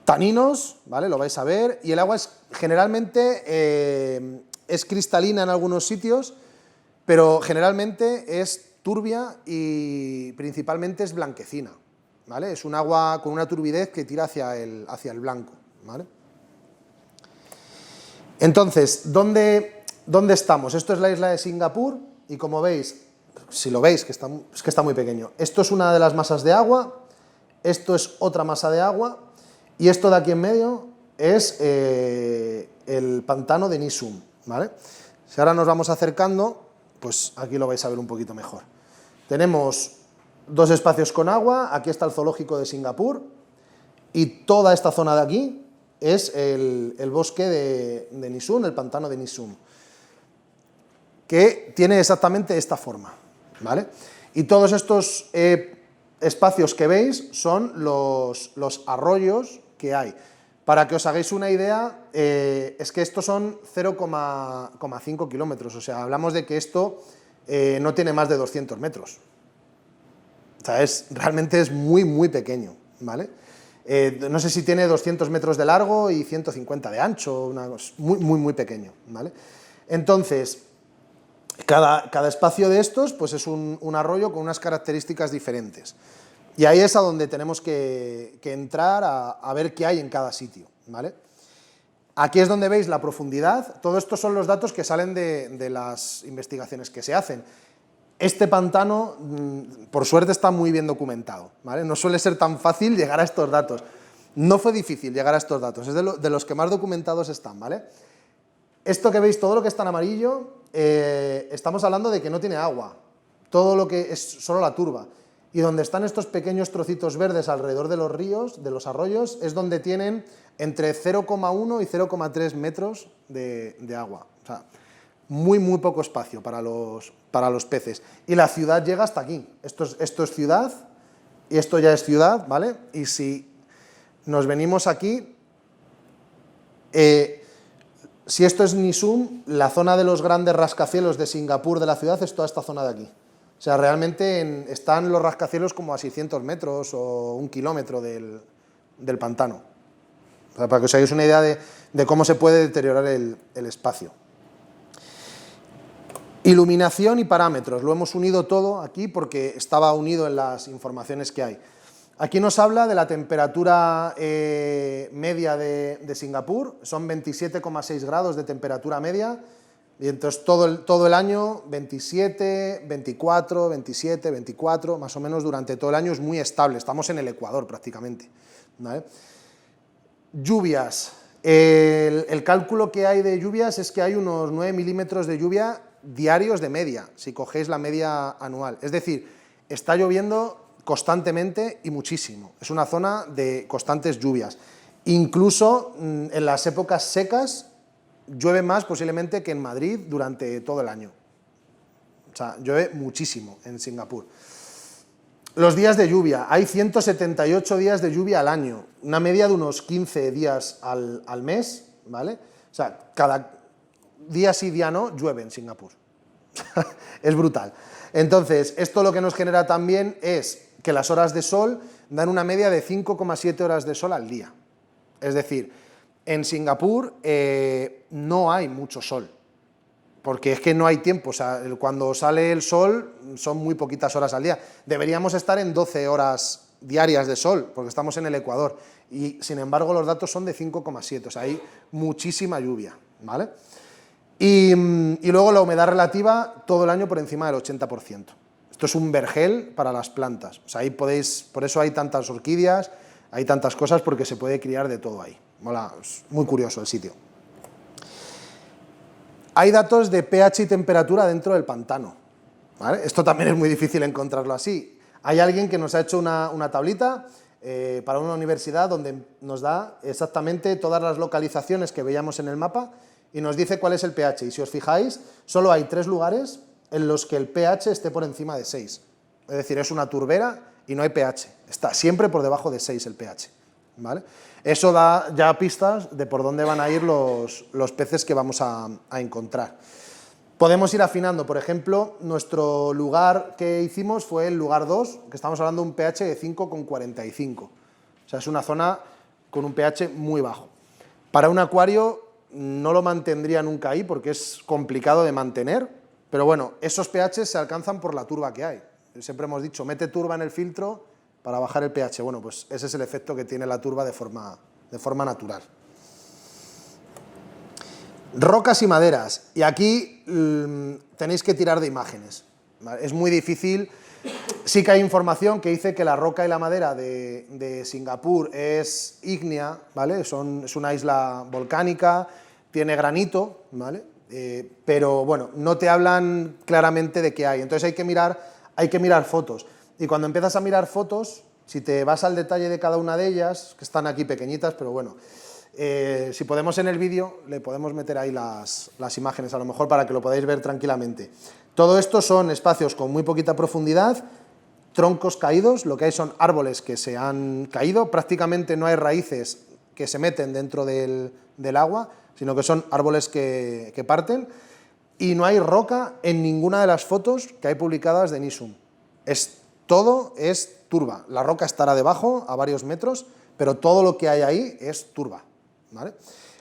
Taninos, ¿vale? Lo vais a ver, y el agua generalmente es cristalina en algunos sitios, pero generalmente es turbia y principalmente es blanquecina, ¿vale? Es un agua con una turbidez que tira hacia el blanco, ¿vale? Entonces, ¿dónde estamos? Esto es la isla de Singapur y como veis, si lo veis, es que está muy pequeño. Esto es una de las masas de agua, esto es otra masa de agua y esto de aquí en medio es el pantano de Ny Sum, ¿vale? Si ahora nos vamos acercando, pues aquí lo vais a ver un poquito mejor. Tenemos 2 espacios con agua, aquí está el zoológico de Singapur y toda esta zona de aquí es el bosque de Ny Sum, el pantano de Ny Sum, que tiene exactamente esta forma, ¿vale? Y todos estos espacios que veis son los arroyos que hay. Para que os hagáis una idea, es que estos son 0,5 kilómetros, o sea, hablamos de que esto no tiene más de 200 metros. O sea, realmente es muy, muy pequeño, ¿vale? No sé si tiene 200 metros de largo y 150 de ancho, muy, muy, muy pequeño, ¿vale? Entonces, cada espacio de estos pues es un arroyo con unas características diferentes. Y ahí es a donde tenemos que entrar a ver qué hay en cada sitio, ¿vale? Aquí es donde veis la profundidad. Todo esto son los datos que salen de las investigaciones que se hacen. Este pantano, por suerte, está muy bien documentado, ¿vale? No suele ser tan fácil llegar a estos datos. No fue difícil llegar a estos datos, es de los que más documentados están, ¿vale? Esto que veis, todo lo que está en amarillo, estamos hablando de que no tiene agua. Todo lo que es solo la turba. Y donde están estos pequeños trocitos verdes alrededor de los ríos, de los arroyos, es donde tienen entre 0,1 y 0,3 metros de agua. O sea, muy, muy poco espacio para los peces. Y la ciudad llega hasta aquí. Esto es ciudad, y esto ya es ciudad, ¿vale? Y si nos venimos aquí, si esto es Ny Sum, la zona de los grandes rascacielos de Singapur de la ciudad es toda esta zona de aquí. O sea, realmente están los rascacielos como a 600 metros o 1 kilómetro del pantano. O sea, para que os hagáis una idea de cómo se puede deteriorar el espacio. Iluminación y parámetros. Lo hemos unido todo aquí porque estaba unido en las informaciones que hay. Aquí nos habla de la temperatura media de Singapur. Son 27,6 grados de temperatura media. Y entonces todo el año 27, 24, 27, 24, más o menos durante todo el año es muy estable, estamos en el Ecuador prácticamente, ¿vale? Lluvias, el cálculo que hay de lluvias es que hay unos 9 milímetros de lluvia diarios de media, si cogéis la media anual, es decir, está lloviendo constantemente y muchísimo, es una zona de constantes lluvias, incluso en las épocas secas, llueve más posiblemente que en Madrid durante todo el año. O sea, llueve muchísimo en Singapur. Los días de lluvia. Hay 178 días de lluvia al año, una media de unos 15 días al mes, ¿vale? O sea, cada día sí, día no, llueve en Singapur. Es brutal. Entonces, esto lo que nos genera también es que las horas de sol dan una media de 5,7 horas de sol al día. Es decir, en Singapur no hay mucho sol, porque es que no hay tiempo, o sea, cuando sale el sol son muy poquitas horas al día. Deberíamos estar en 12 horas diarias de sol, porque estamos en el Ecuador, y sin embargo los datos son de 5,7, o sea, hay muchísima lluvia, ¿vale? Y luego la humedad relativa todo el año por encima del 80%. Esto es un vergel para las plantas, o sea, ahí podéis, por eso hay tantas orquídeas, hay tantas cosas, porque se puede criar de todo ahí. Mola, es muy curioso el sitio. Hay datos de pH y temperatura dentro del pantano, ¿vale? Esto también es muy difícil encontrarlo así. Hay alguien que nos ha hecho una tablita para una universidad donde nos da exactamente todas las localizaciones que veíamos en el mapa y nos dice cuál es el pH. Y si os fijáis, solo hay 3 lugares en los que el pH esté por encima de 6. Es decir, es una turbera y no hay pH. Está siempre por debajo de 6 el pH, ¿vale? Eso da ya pistas de por dónde van a ir los peces que vamos a encontrar. Podemos ir afinando, por ejemplo, nuestro lugar que hicimos fue el lugar 2, que estamos hablando de un pH de 5,45. O sea, es una zona con un pH muy bajo. Para un acuario no lo mantendría nunca ahí porque es complicado de mantener, pero bueno, esos pH se alcanzan por la turba que hay. Siempre hemos dicho, mete turba en el filtro para bajar el pH. Bueno, pues ese es el efecto que tiene la turba de forma natural. Rocas y maderas, y aquí tenéis que tirar de imágenes, ¿vale? Es muy difícil, sí que hay información que dice que la roca y la madera de Singapur es ígnea, ¿vale? Es una isla volcánica, tiene granito, ¿vale? Pero bueno, no te hablan claramente de qué hay, entonces hay que mirar fotos, y cuando empiezas a mirar fotos, si te vas al detalle de cada una de ellas, que están aquí pequeñitas, pero bueno, si podemos en el vídeo, le podemos meter ahí las imágenes a lo mejor para que lo podáis ver tranquilamente. Todo esto son espacios con muy poquita profundidad, troncos caídos, lo que hay son árboles que se han caído, prácticamente no hay raíces que se meten dentro del agua, sino que son árboles que parten, y no hay roca en ninguna de las fotos que hay publicadas de NISUM. Todo es turba, la roca estará debajo a varios metros, pero todo lo que hay ahí es turba, ¿vale?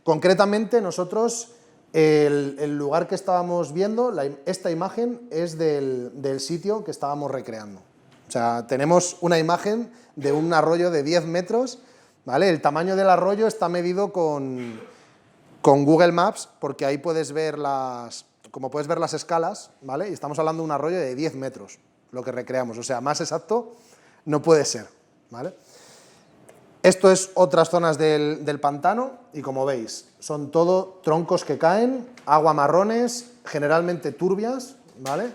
Concretamente nosotros, el lugar que estábamos viendo, esta imagen es del sitio que estábamos recreando. O sea, tenemos una imagen de un arroyo de 10 metros, ¿vale? El tamaño del arroyo está medido con Google Maps, porque ahí puedes ver como puedes ver las escalas, ¿vale? Y estamos hablando de un arroyo de 10 metros, lo que recreamos, o sea, más exacto no puede ser, ¿vale? Esto es otras zonas del pantano, y como veis, son todo troncos que caen, agua marrones, generalmente turbias, ¿vale?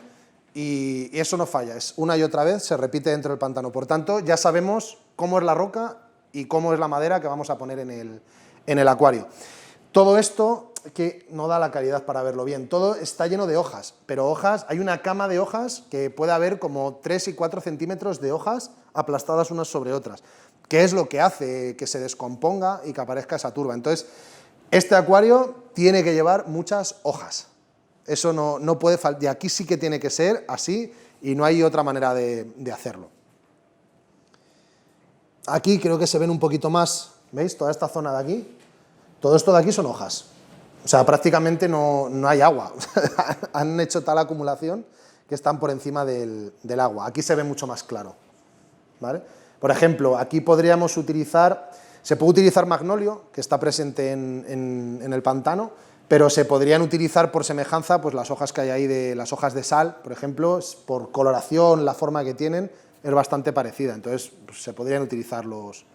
Y eso no falla, es una y otra vez, se repite dentro del pantano. Por tanto, ya sabemos cómo es la roca y cómo es la madera que vamos a poner en el acuario. Todo esto, que no da la calidad para verlo bien, todo está lleno de hojas, pero hojas, hay una cama de hojas que puede haber como 3 y 4 centímetros de hojas aplastadas unas sobre otras, que es lo que hace que se descomponga y que aparezca esa turba. Entonces, este acuario tiene que llevar muchas hojas. Eso no puede faltar, y aquí sí que tiene que ser así, y no hay otra manera de hacerlo. Aquí creo que se ven un poquito más, ¿veis? Toda esta zona de aquí, todo esto de aquí son hojas. O sea, prácticamente no hay agua. Han hecho tal acumulación que están por encima del agua. Aquí se ve mucho más claro, ¿vale? Por ejemplo, aquí podríamos utilizar, se puede utilizar magnolio, que está presente en el pantano, pero se podrían utilizar por semejanza pues las hojas que hay ahí, de las hojas de sal, por ejemplo, por coloración, la forma que tienen, es bastante parecida, entonces pues, se podrían utilizar los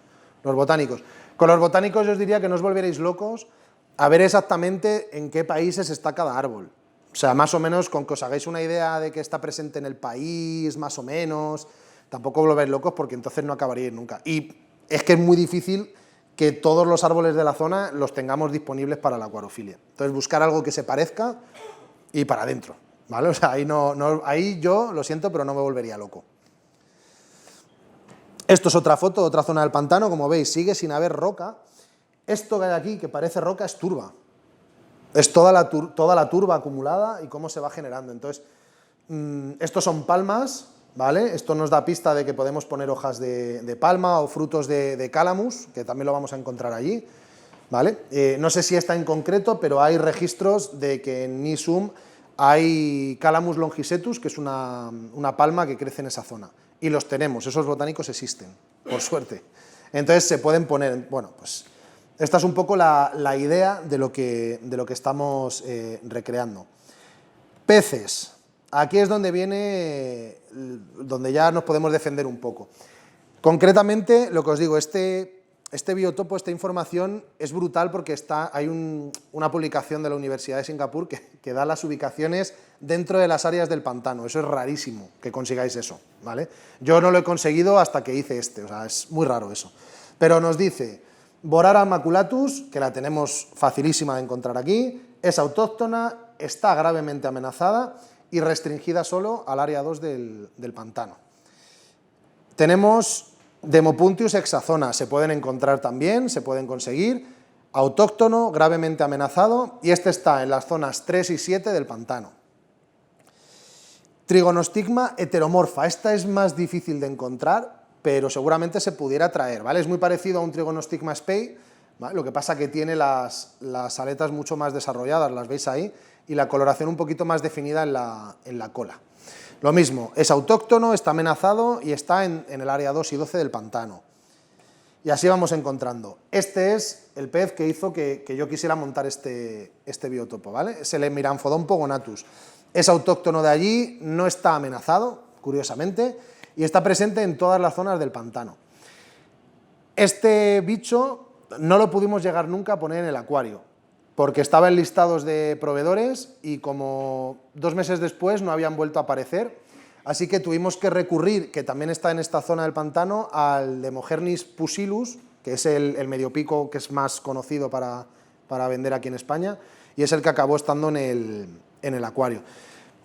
botánicos. Con los botánicos yo os diría que no os volvierais locos a ver exactamente en qué países está cada árbol. O sea, más o menos, con que os hagáis una idea de que está presente en el país, más o menos, tampoco os volvéis locos porque entonces no acabaríais nunca. Y es que es muy difícil que todos los árboles de la zona los tengamos disponibles para la acuariofilia. Entonces, buscar algo que se parezca y para adentro, ¿vale? O sea, ahí yo, lo siento, pero no me volvería loco. Esto es otra foto, otra zona del pantano, como veis, sigue sin haber roca. Esto que hay aquí, que parece roca, es turba. Es toda la turba acumulada y cómo se va generando. Entonces, estos son palmas, ¿vale? Esto nos da pista de que podemos poner hojas de palma o frutos de calamus, que también lo vamos a encontrar allí, ¿vale? No sé si está en concreto, pero hay registros de que en NISUM hay Calamus longicetus, que es una palma que crece en esa zona. Y los tenemos, esos botánicos existen, por suerte. Entonces se pueden poner, bueno, pues esta es un poco la idea de lo que estamos recreando. Peces. Aquí es donde donde ya nos podemos defender un poco. Concretamente, lo que os digo, este biotopo, esta información es brutal porque hay una publicación de la Universidad de Singapur que da las ubicaciones dentro de las áreas del pantano. Eso es rarísimo que consigáis eso, ¿vale? Yo no lo he conseguido hasta que hice o sea, es muy raro eso. Pero nos dice, Borara maculatus, que la tenemos facilísima de encontrar aquí, es autóctona, está gravemente amenazada y restringida solo al área 2 del pantano. Tenemos Demopuntius hexazona se pueden encontrar también, se pueden conseguir, autóctono, gravemente amenazado, y este está en las zonas 3 y 7 del pantano. Trigonostigma heteromorfa, esta es más difícil de encontrar, pero seguramente se pudiera traer, ¿vale? Es muy parecido a un Trigonostigma spei, ¿vale? Lo que pasa que tiene las aletas mucho más desarrolladas, las veis ahí, y la coloración un poquito más definida en la cola. Lo mismo, es autóctono, está amenazado y está en el área 2 y 12 del pantano. Y así vamos encontrando. Este es el pez que hizo que yo quisiera montar este biotopo, ¿vale? Es el Emiranphodon pogonatus. Es autóctono de allí, no está amenazado, curiosamente, y está presente en todas las zonas del pantano. Este bicho no lo pudimos llegar nunca a poner en el acuario, porque estaba en listados de proveedores y como 2 meses después no habían vuelto a aparecer, así que tuvimos que recurrir, que también está en esta zona del pantano, al Demogernis pusillus, que es el mediopico que es más conocido para vender aquí en España, y es el que acabó estando en el acuario.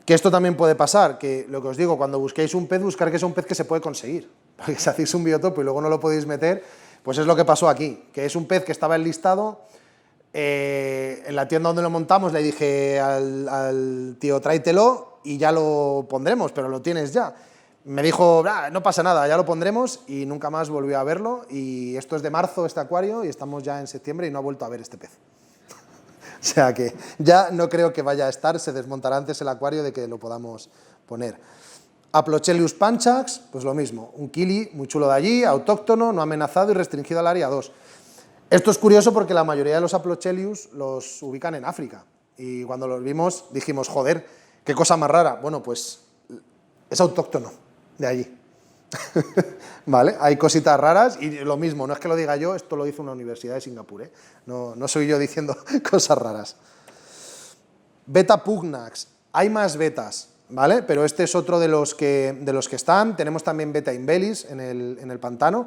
Que esto también puede pasar, que lo que os digo, cuando busquéis un pez, buscar que sea un pez que se puede conseguir, porque si hacéis un biotopo y luego no lo podéis meter, pues es lo que pasó aquí, que es un pez que estaba enlistado. En la tienda donde lo montamos le dije al tío, tráetelo y ya lo pondremos, pero lo tienes ya. Me dijo, no pasa nada, ya lo pondremos, y nunca más volvió a verlo, y esto es de marzo, este acuario, y estamos ya en septiembre y no ha vuelto a ver este pez. O sea que ya no creo que vaya a estar, se desmontará antes el acuario de que lo podamos poner. Aplochelius panchax, pues lo mismo, un kili muy chulo de allí, autóctono, no amenazado y restringido al área 2. Esto es curioso porque la mayoría de los Aplochelius los ubican en África, y cuando los vimos dijimos, joder, qué cosa más rara. Bueno, pues es autóctono de allí. ¿Vale? Hay cositas raras y lo mismo, no es que lo diga yo, esto lo hizo una universidad de Singapur, ¿eh? No soy yo diciendo cosas raras. Beta pugnax, hay más betas, ¿vale? Pero este es otro de los que están. Tenemos también Beta imbellis en el pantano.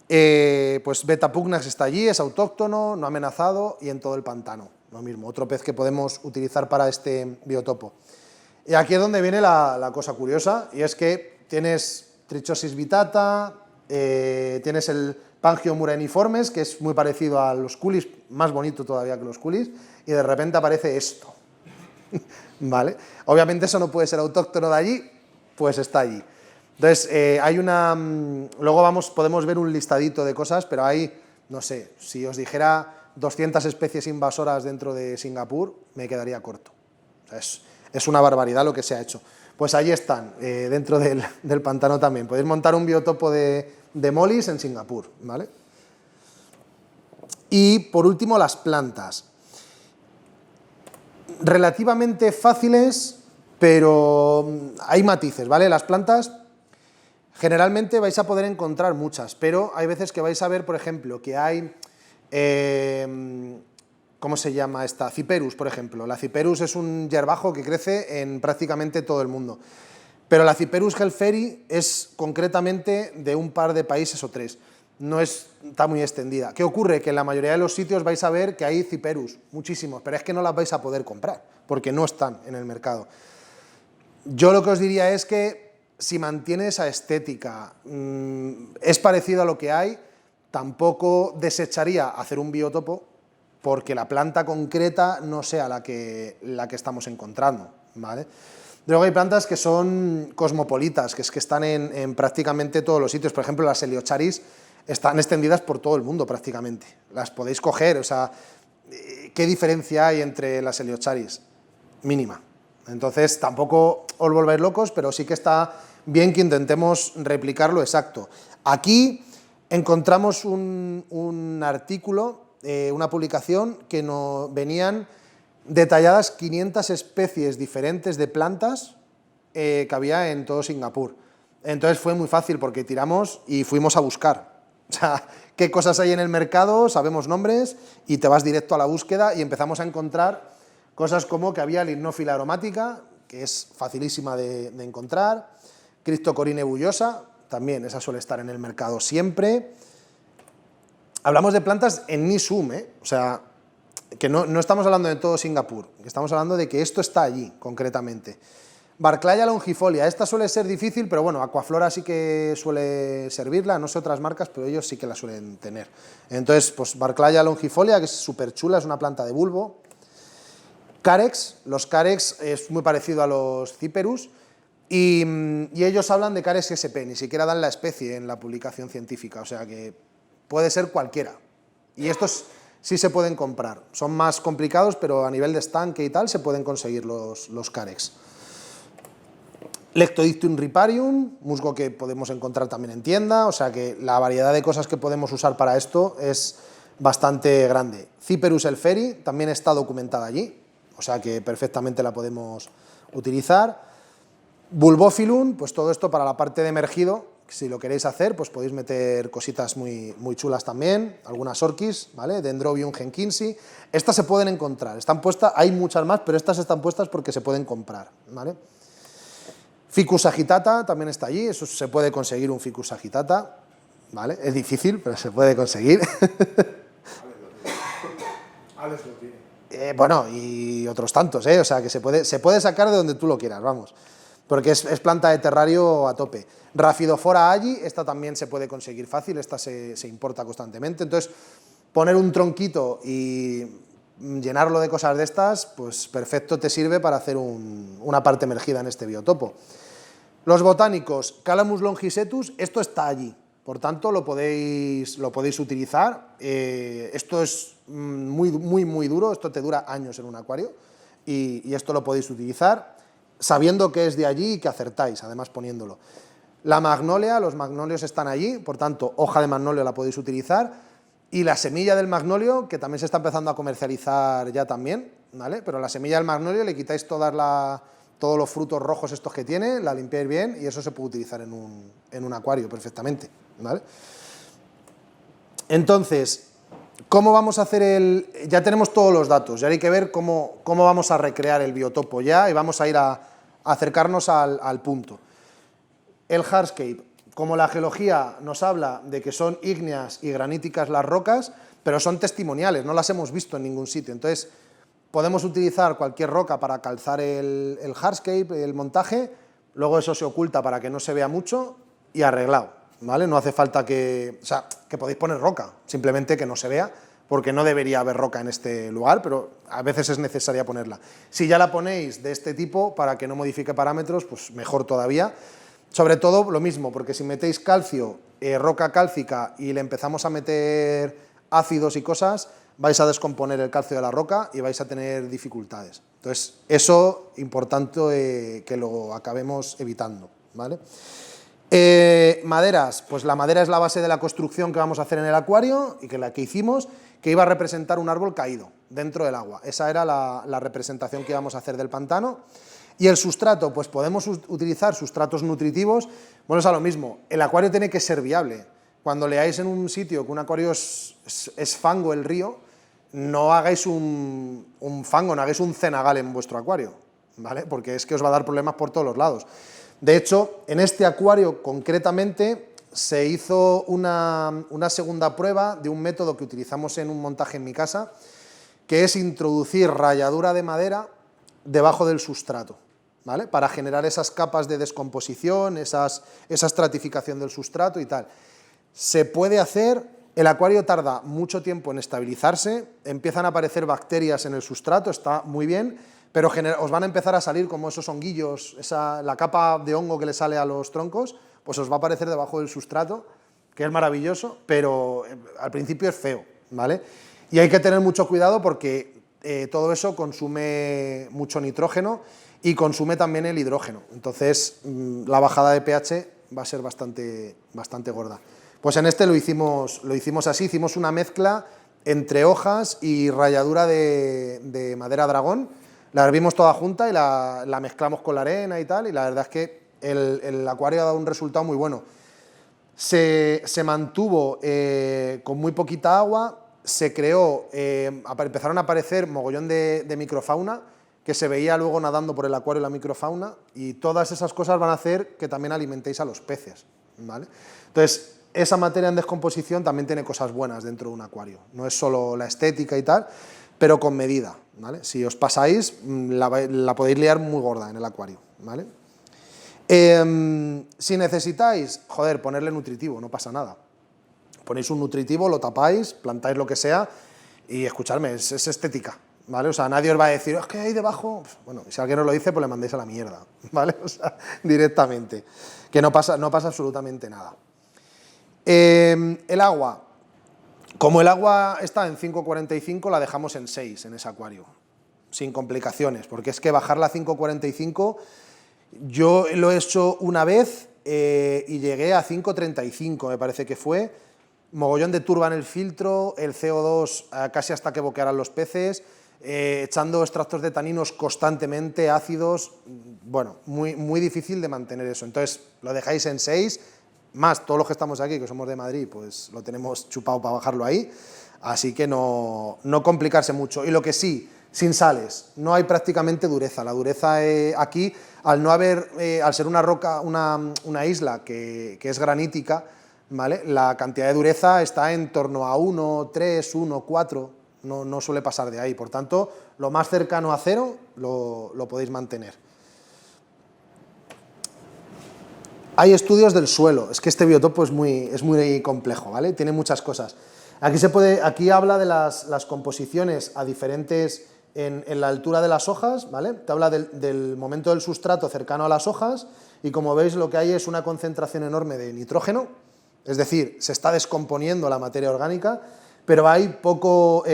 Pues Beta pugnax está allí, es autóctono, no amenazado y en todo el pantano. Lo mismo, otro pez que podemos utilizar para este biotopo. Y aquí es donde viene la cosa curiosa, y es que tienes Trichosis vitata, tienes el Pangio mureniformes, que es muy parecido a los culis, más bonito todavía que los culis, y de repente aparece esto. ¿Vale? Obviamente eso no puede ser autóctono de allí, pues está allí. Entonces, hay una... Luego podemos ver un listadito de cosas, pero hay, no sé, si os dijera 200 especies invasoras dentro de Singapur, me quedaría corto. O sea, es una barbaridad lo que se ha hecho. Pues ahí están, dentro del pantano también. Podéis montar un biotopo de molis en Singapur, ¿vale? Y por último, las plantas. Relativamente fáciles, pero hay matices, ¿vale? Las plantas, generalmente vais a poder encontrar muchas, pero hay veces que vais a ver, por ejemplo, que hay... ¿Cómo se llama esta? Cyperus, por ejemplo. La Cyperus es un hierbajo que crece en prácticamente todo el mundo. Pero la Cyperus helferi es concretamente de un par de países o 3. No está muy extendida. ¿Qué ocurre? Que en la mayoría de los sitios vais a ver que hay Cyperus, muchísimos, pero es que no las vais a poder comprar, porque no están en el mercado. Yo lo que os diría es que si mantiene esa estética, es parecido a lo que hay, tampoco desecharía hacer un biotopo, porque la planta concreta no sea la que estamos encontrando, ¿vale? Luego hay plantas que son cosmopolitas, que es que están en prácticamente todos los sitios. Por ejemplo, las Heliocharis están extendidas por todo el mundo prácticamente. Las podéis coger, o sea, ¿qué diferencia hay entre las Heliocharis? Mínima. Entonces, tampoco os volváis locos, pero sí que está bien que intentemos replicar lo exacto. Aquí encontramos un artículo, una publicación que venían detalladas 500 especies diferentes de plantas que había en todo Singapur. Entonces fue muy fácil porque tiramos y fuimos a buscar. O sea, qué cosas hay en el mercado, sabemos nombres y te vas directo a la búsqueda y empezamos a encontrar cosas como que había Limnophila aromática, que es facilísima de encontrar, Cryptocoryne bullosa, también esa suele estar en el mercado siempre. Hablamos de plantas en Nisum, o sea, que no estamos hablando de todo Singapur, estamos hablando de que esto está allí, concretamente. Barclaya longifolia, esta suele ser difícil, pero bueno, Aquaflora sí que suele servirla, no sé otras marcas, pero ellos sí que la suelen tener. Entonces, pues Barclaya longifolia, que es súper chula, es una planta de bulbo. Carex, los Carex es muy parecido a los Cyperus, y ellos hablan de Carex sp, ni siquiera dan la especie en la publicación científica, o sea que puede ser cualquiera. Y estos sí se pueden comprar, son más complicados, pero a nivel de estanque y tal se pueden conseguir los Carex. Lectodictyum riparium, musgo que podemos encontrar también en tienda, o sea que la variedad de cosas que podemos usar para esto es bastante grande. Cyperus elferi también está documentada allí, o sea que perfectamente la podemos utilizar. Bulbophyllum, pues todo esto para la parte de emergido, si lo queréis hacer, pues podéis meter cositas muy chulas también, algunas orquis, ¿vale? Dendrobium jenkinsi, estas se pueden encontrar, están puestas, hay muchas más, pero estas están puestas porque se pueden comprar, ¿vale? Ficus agitata también está allí, eso se puede conseguir un Ficus agitata, ¿vale? Es difícil, pero se puede conseguir. Alex lo tiene. Bueno, y otros tantos, o sea que se puede sacar de donde tú lo quieras, vamos, porque es planta de terrario a tope. Rhaphidophora alli, esta también se puede conseguir fácil, esta se importa constantemente, entonces poner un tronquito y llenarlo de cosas de estas, pues perfecto, te sirve para hacer una parte emergida en este biotopo. Los botánicos, Calamus longisetus, esto está allí, por tanto lo podéis utilizar. Esto es muy duro, esto te dura años en un acuario y esto lo podéis utilizar sabiendo que es de allí y que acertáis, además poniéndolo. La magnolia, los magnolios están allí, por tanto hoja de magnolio la podéis utilizar, y la semilla del magnolio, que también se está empezando a comercializar ya también, ¿vale? Pero la semilla del magnolio le quitáis todos los frutos rojos estos que tiene, la limpiáis bien y eso se puede utilizar en un acuario perfectamente, ¿vale? Entonces, ¿cómo vamos a hacer ya tenemos todos los datos, ya hay que ver cómo vamos a recrear el biotopo ya y vamos a ir a acercarnos al punto. El hardscape, como la geología nos habla de que son ígneas y graníticas las rocas, pero son testimoniales, no las hemos visto en ningún sitio, entonces podemos utilizar cualquier roca para calzar el hardscape, el montaje, luego eso se oculta para que no se vea mucho y arreglado, ¿vale? No hace falta que podéis poner roca, simplemente que no se vea, porque no debería haber roca en este lugar, pero a veces es necesaria ponerla. Si ya la ponéis de este tipo, para que no modifique parámetros, pues mejor todavía. Sobre todo lo mismo, porque si metéis calcio, roca cálcica y le empezamos a meter ácidos y cosas, vais a descomponer el calcio de la roca y vais a tener dificultades. Entonces, eso importante que lo acabemos evitando, ¿vale? Maderas, pues la madera es la base de la construcción que vamos a hacer en el acuario y que la que hicimos, que iba a representar un árbol caído dentro del agua. Esa era la representación que íbamos a hacer del pantano. Y el sustrato, pues podemos utilizar sustratos nutritivos. Bueno, es a lo mismo, el acuario tiene que ser viable. Cuando leáis en un sitio que un acuario es fango el río, no hagáis un fango, no hagáis un cenagal en vuestro acuario, ¿vale? Porque es que os va a dar problemas por todos los lados. De hecho, en este acuario concretamente se hizo una segunda prueba de un método que utilizamos en un montaje en mi casa, que es introducir ralladura de madera debajo del sustrato, ¿vale? Para generar esas capas de descomposición, esa estratificación del sustrato y tal. Se puede hacer, el acuario tarda mucho tiempo en estabilizarse, empiezan a aparecer bacterias en el sustrato, está muy bien, pero os van a empezar a salir como esos honguillos, la capa de hongo que le sale a los troncos, pues os va a aparecer debajo del sustrato, que es maravilloso, pero al principio es feo, ¿vale? Y hay que tener mucho cuidado porque todo eso consume mucho nitrógeno y consume también el hidrógeno, entonces la bajada de pH va a ser bastante gorda. Pues en este lo hicimos así, hicimos una mezcla entre hojas y ralladura de madera dragón, la hervimos toda junta y la mezclamos con la arena y tal, y la verdad es que el acuario ha dado un resultado muy bueno. Se mantuvo con muy poquita agua, se creó, empezaron a aparecer mogollón de microfauna, que se veía luego nadando por el acuario la microfauna, y todas esas cosas van a hacer que también alimentéis a los peces, ¿vale? Entonces, esa materia en descomposición también tiene cosas buenas dentro de un acuario, no es solo la estética y tal, pero con medida, ¿vale? Si os pasáis, la podéis liar muy gorda en el acuario, ¿vale? Si necesitáis, joder, ponerle nutritivo, no pasa nada. Ponéis un nutritivo, lo tapáis, plantáis lo que sea y escuchadme, es estética, ¿vale? O sea, nadie os va a decir, es que hay debajo, bueno, si alguien os lo dice, pues le mandéis a la mierda, ¿vale? O sea, directamente, que no pasa absolutamente nada. El agua, como el agua está en 5,45, la dejamos en 6 en ese acuario, sin complicaciones, porque es que bajarla a 5,45, yo lo he hecho una vez y llegué a 5,35, me parece que fue, mogollón de turba en el filtro, el CO2 casi hasta que boquearan los peces, echando extractos de taninos constantemente, ácidos, bueno, muy difícil de mantener eso. Entonces, lo dejáis en 6, más todos los que estamos aquí, que somos de Madrid, pues lo tenemos chupado para bajarlo ahí, así que no complicarse mucho. Y lo que sí, sin sales, no hay prácticamente dureza. La dureza aquí, al no haber, al ser una roca, una isla que es granítica, ¿vale? La cantidad de dureza está en torno a 1,3, 1,4, no suele pasar de ahí, por tanto, lo más cercano a 0 lo podéis mantener. Hay estudios del suelo, es que este biotopo es muy complejo, ¿vale? Tiene muchas cosas. Aquí habla de las composiciones a diferentes, en la altura de las hojas, ¿vale? Te habla del momento del sustrato cercano a las hojas y como veis lo que hay es una concentración enorme de nitrógeno, es decir, se está descomponiendo la materia orgánica, pero hay poco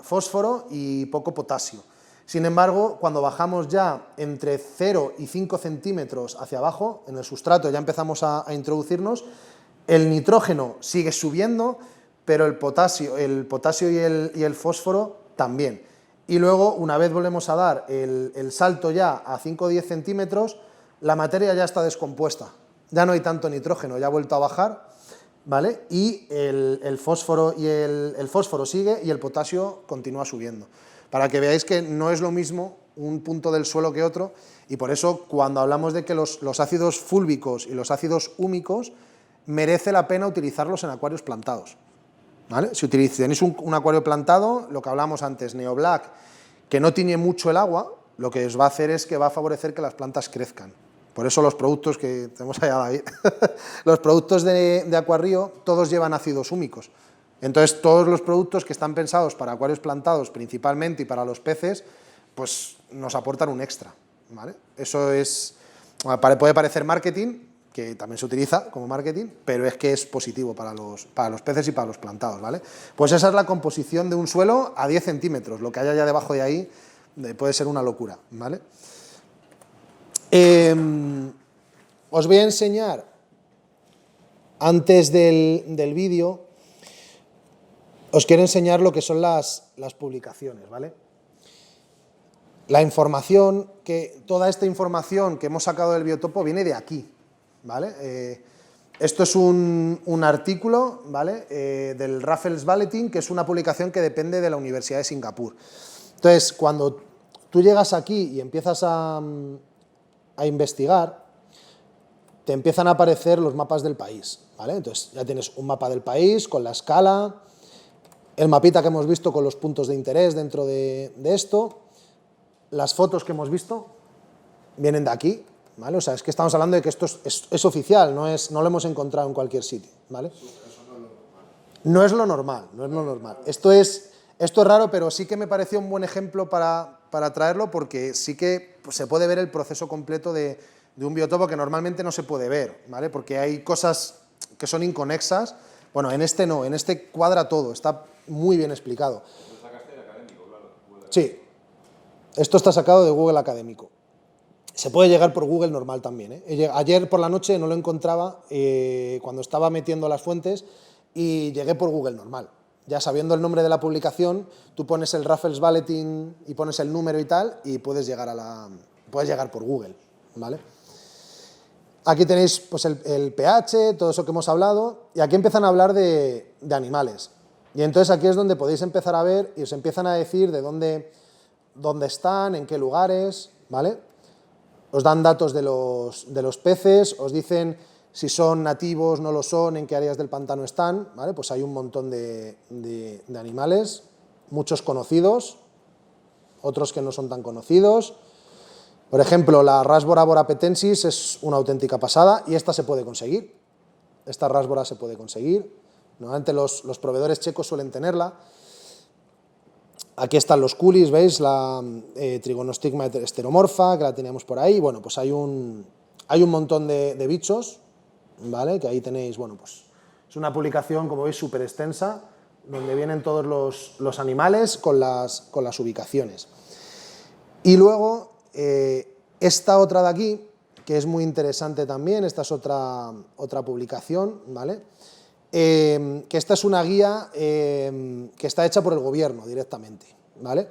fósforo y poco potasio. Sin embargo, cuando bajamos ya entre 0 y 5 centímetros hacia abajo, en el sustrato ya empezamos a introducirnos, el nitrógeno sigue subiendo, pero el potasio y el fósforo también. Y luego, una vez volvemos a dar el salto ya a 5 o 10 centímetros, la materia ya está descompuesta, ya no hay tanto nitrógeno, ya ha vuelto a bajar, ¿vale? Y el fósforo sigue y el potasio continúa subiendo. Para que veáis que no es lo mismo un punto del suelo que otro, y por eso cuando hablamos de que los ácidos fúlvicos y los ácidos húmicos merece la pena utilizarlos en acuarios plantados, ¿vale? Si tenéis un acuario plantado, lo que hablamos antes, Neoblack, que no tiene mucho el agua, lo que os va a hacer es que va a favorecer que las plantas crezcan. Por eso los productos que tenemos allá, David, los productos de Aquarrío, todos llevan ácidos húmicos. Entonces, todos los productos que están pensados para acuarios plantados principalmente y para los peces, pues nos aportan un extra, ¿vale? Eso puede parecer marketing, que también se utiliza como marketing, pero es que es positivo para los peces y para los plantados, ¿vale? Pues esa es la composición de un suelo a 10 centímetros, lo que haya ya debajo de ahí puede ser una locura, ¿vale? Os voy a enseñar, antes del vídeo, os quiero enseñar lo que son las publicaciones, ¿vale? La información, toda esta información que hemos sacado del biotopo viene de aquí, ¿vale? Esto es un artículo, ¿vale? Del Raffles Bulletin, que es una publicación que depende de la Universidad de Singapur. Entonces, cuando tú llegas aquí y empiezas a investigar, te empiezan a aparecer los mapas del país, ¿vale? Entonces, ya tienes un mapa del país con la escala, el mapita que hemos visto con los puntos de interés dentro de esto, las fotos que hemos visto vienen de aquí, ¿vale? O sea, es que estamos hablando de que esto es oficial, no lo hemos encontrado en cualquier sitio, ¿vale? No es lo normal, no es lo normal. Esto es raro, pero sí que me pareció un buen ejemplo para traerlo, porque sí que se puede ver el proceso completo de un biotopo que normalmente no se puede ver, ¿vale? Porque hay cosas que son inconexas. Bueno, en este no, en este cuadra todo, está muy bien explicado. ¿Lo sacaste del académico, claro? Sí, esto está sacado de Google Académico. Se puede llegar por Google normal también, ¿eh? Ayer por la noche no lo encontraba cuando estaba metiendo las fuentes y llegué por Google normal. Ya sabiendo el nombre de la publicación, tú pones el Raffles Bulletin y pones el número y tal, y puedes llegar por Google, ¿vale? Aquí tenéis pues, el pH, todo eso que hemos hablado, y aquí empiezan a hablar de animales. Y entonces aquí es donde podéis empezar a ver y os empiezan a decir de dónde están, en qué lugares, ¿vale? Os dan datos de los peces, os dicen si son nativos, no lo son, en qué áreas del pantano están, ¿vale? Pues hay un montón de animales muchos conocidos, otros que no son tan conocidos. Por ejemplo, la Rasbora borapetensis es una auténtica pasada y esta se puede conseguir. Esta Rasbora se puede conseguir. Normalmente los proveedores checos suelen tenerla. Aquí están los culis, ¿veis? La Trigonostigma esteromorfa, que la teníamos por ahí. Bueno, pues hay un montón de bichos, ¿vale? Que ahí tenéis, bueno, pues es una publicación, como veis, súper extensa, donde vienen todos los animales con las ubicaciones. Y luego, esta otra de aquí, que es muy interesante también, esta es otra publicación, ¿vale? Que esta es una guía que está hecha por el gobierno directamente, ¿vale?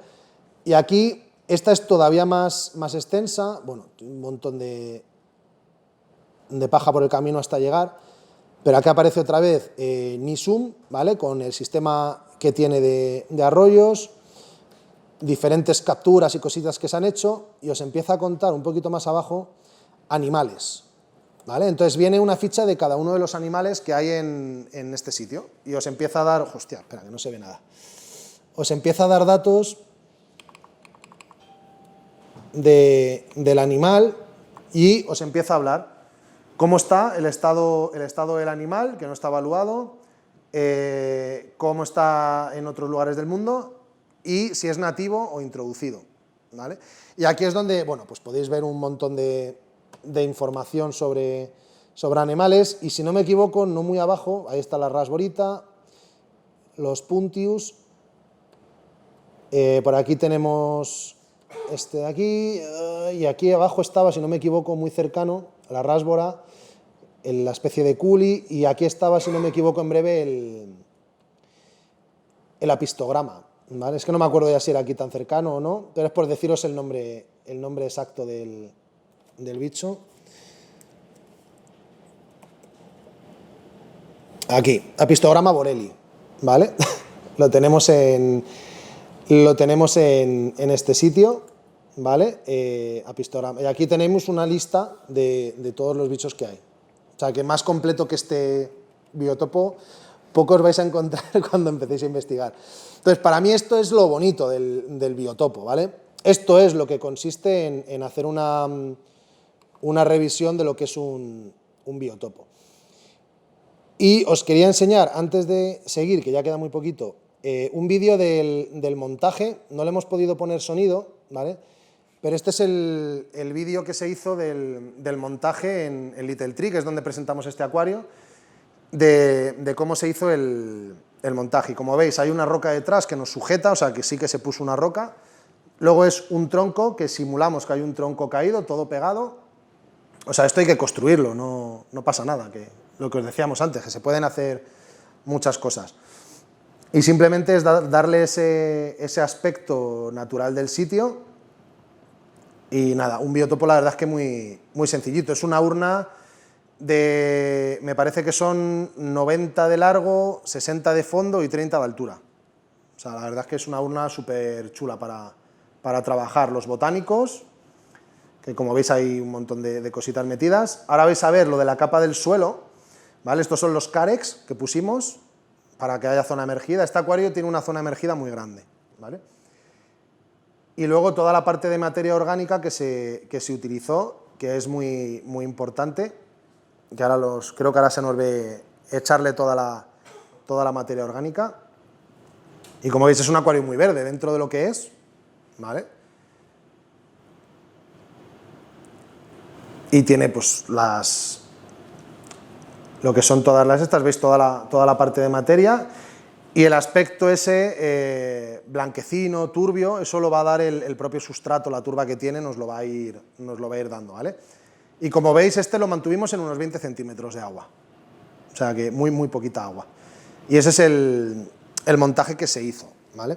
Y aquí, esta es todavía más extensa, bueno, un montón de paja por el camino hasta llegar, pero aquí aparece otra vez NISUM, ¿vale? Con el sistema que tiene de arroyos, diferentes capturas y cositas que se han hecho, y os empieza a contar un poquito más abajo animales, ¿vale? Entonces viene una ficha de cada uno de los animales que hay en este sitio, y os empieza a dar, hostia, espera, que no se ve nada, os empieza a dar datos del animal y os empieza a hablar cómo está el estado del animal, que no está evaluado, cómo está en otros lugares del mundo y si es nativo o introducido, ¿vale? Y aquí es donde, bueno, pues podéis ver un montón de información sobre animales, y si no me equivoco, no muy abajo, ahí está la rasborita, los puntius, por aquí tenemos este de aquí, y aquí abajo estaba, si no me equivoco, muy cercano, la rasbora, la especie de culi, y aquí estaba, si no me equivoco, en breve el apistograma, ¿vale? Es que no me acuerdo ya si era aquí tan cercano o no, pero es por deciros el nombre exacto del bicho. Aquí, apistograma borelli, ¿vale? Lo tenemos en este sitio, ¿vale? Apistograma. Y aquí tenemos una lista de todos los bichos que hay. O sea, que más completo que este biotopo, pocos vais a encontrar cuando empecéis a investigar. Entonces, para mí esto es lo bonito del biotopo, ¿vale? Esto es lo que consiste en hacer una revisión de lo que es un biotopo. Y os quería enseñar, antes de seguir, que ya queda muy poquito, un vídeo del montaje. No le hemos podido poner sonido, ¿vale? Pero este es el vídeo que se hizo del montaje en Little Tree, que es donde presentamos este acuario, de cómo se hizo el montaje. Y como veis, hay una roca detrás que nos sujeta, o sea que sí que se puso una roca. Luego es un tronco, que simulamos que hay un tronco caído, todo pegado. O sea, esto hay que construirlo, no pasa nada, que lo que os decíamos antes, que se pueden hacer muchas cosas. Y simplemente es darle ese aspecto natural del sitio. Y nada, un biotopo la verdad es que muy sencillito. Es una urna me parece que son 90 de largo, 60 de fondo y 30 de altura. O sea, la verdad es que es una urna súper chula para trabajar los botánicos, que como veis hay un montón de cositas metidas. Ahora vais a ver lo de la capa del suelo, ¿vale? Estos son los carex que pusimos para que haya zona emergida. Este acuario tiene una zona emergida muy grande, ¿vale? Y luego toda la parte de materia orgánica que se utilizó, que es muy importante, que ahora creo que ahora se nos ve echarle toda la materia orgánica. Y como veis es un acuario muy verde dentro de lo que es, ¿vale? Y tiene pues lo que son todas las estas, veis toda la parte de materia. Y el aspecto ese blanquecino, turbio, eso lo va a dar el propio sustrato, la turba que tiene nos lo va a ir dando, ¿vale? Y como veis, este lo mantuvimos en unos 20 centímetros de agua. O sea que muy poquita agua. Y ese es el montaje que se hizo, ¿vale?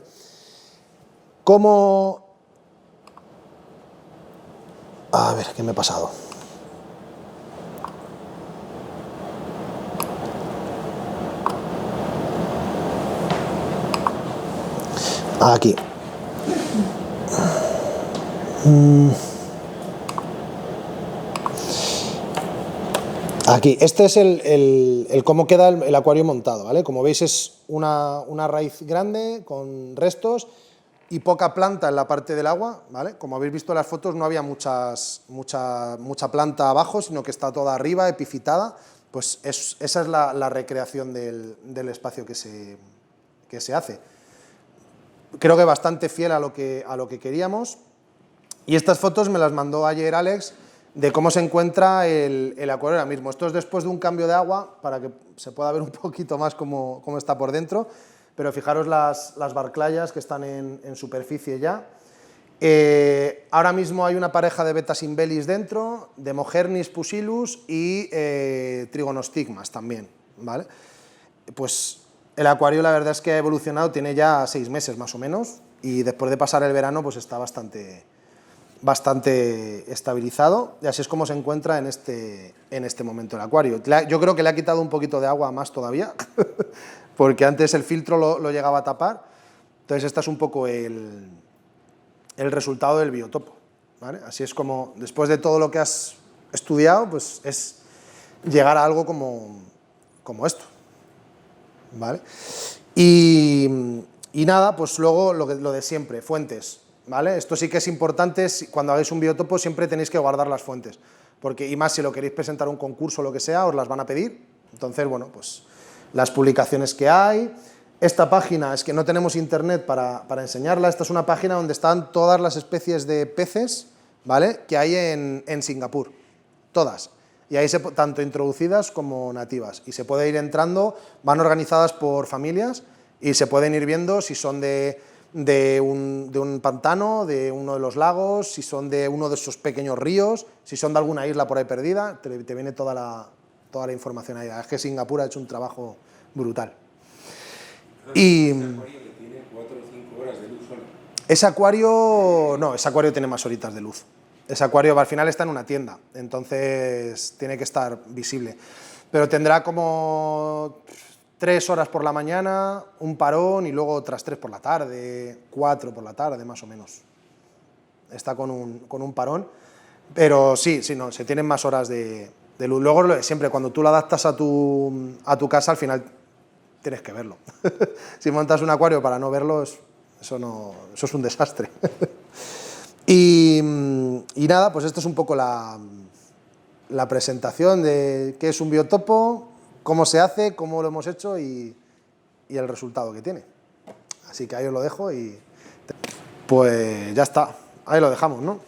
¿Cómo? A ver, ¿qué me he pasado? Aquí. Aquí, este es el cómo queda el acuario montado, ¿vale? Como veis es una raíz grande con restos y poca planta en la parte del agua, ¿vale? Como habéis visto en las fotos no había mucha planta abajo, sino que está toda arriba, epifitada. Pues esa es la recreación del espacio que se hace. Creo que bastante fiel a lo que queríamos. Y estas fotos me las mandó ayer Alex, de cómo se encuentra el acuario ahora mismo. Esto es después de un cambio de agua, para que se pueda ver un poquito más cómo está por dentro, pero fijaros las barclayas que están en superficie ya. Ahora mismo hay una pareja de Beta Symbellis dentro, de Mohernis pusillus y Trigonostigmas también, ¿vale? Pues el acuario la verdad es que ha evolucionado, tiene ya 6 meses más o menos, y después de pasar el verano pues está bastante estabilizado, y así es como se encuentra en este momento el acuario. Yo creo que le ha quitado un poquito de agua más todavía, porque antes el filtro lo llegaba a tapar. Entonces este es un poco el resultado del biotopo, ¿vale? Así es como, después de todo lo que has estudiado, pues es llegar a algo como esto, ¿vale? Y nada, pues luego lo de siempre, fuentes, ¿vale? Esto sí que es importante, cuando hagáis un biotopo siempre tenéis que guardar las fuentes, porque, y más si lo queréis presentar a un concurso o lo que sea, os las van a pedir. Entonces, bueno, pues las publicaciones que hay. Esta página, es que no tenemos internet para enseñarla, esta es una página donde están todas las especies de peces, ¿vale?, que hay en Singapur, todas, y ahí tanto introducidas como nativas, y se puede ir entrando, van organizadas por familias, y se pueden ir viendo si son de un pantano, de uno de los lagos, si son de uno de esos pequeños ríos, si son de alguna isla por ahí perdida, te viene toda la información ahí. Es que Singapur ha hecho un trabajo brutal. Y ¿Ese acuario que tiene 4 o 5 horas de luz solo? Ese acuario, no, ese acuario tiene más horitas de luz. Ese acuario al final está en una tienda, entonces tiene que estar visible. Pero tendrá como 3 horas por la mañana, un parón y luego otras 3 por la tarde, 4 por la tarde más o menos. Está con un parón, pero sí, no, se tienen más horas de luz. Luego siempre cuando tú lo adaptas a tu casa al final tienes que verlo. Si montas un acuario para no verlo, eso es un desastre. Y nada, pues esto es un poco la presentación de qué es un biotopo, cómo se hace, cómo lo hemos hecho y el resultado que tiene. Así que ahí os lo dejo y pues ya está, ahí lo dejamos, ¿no?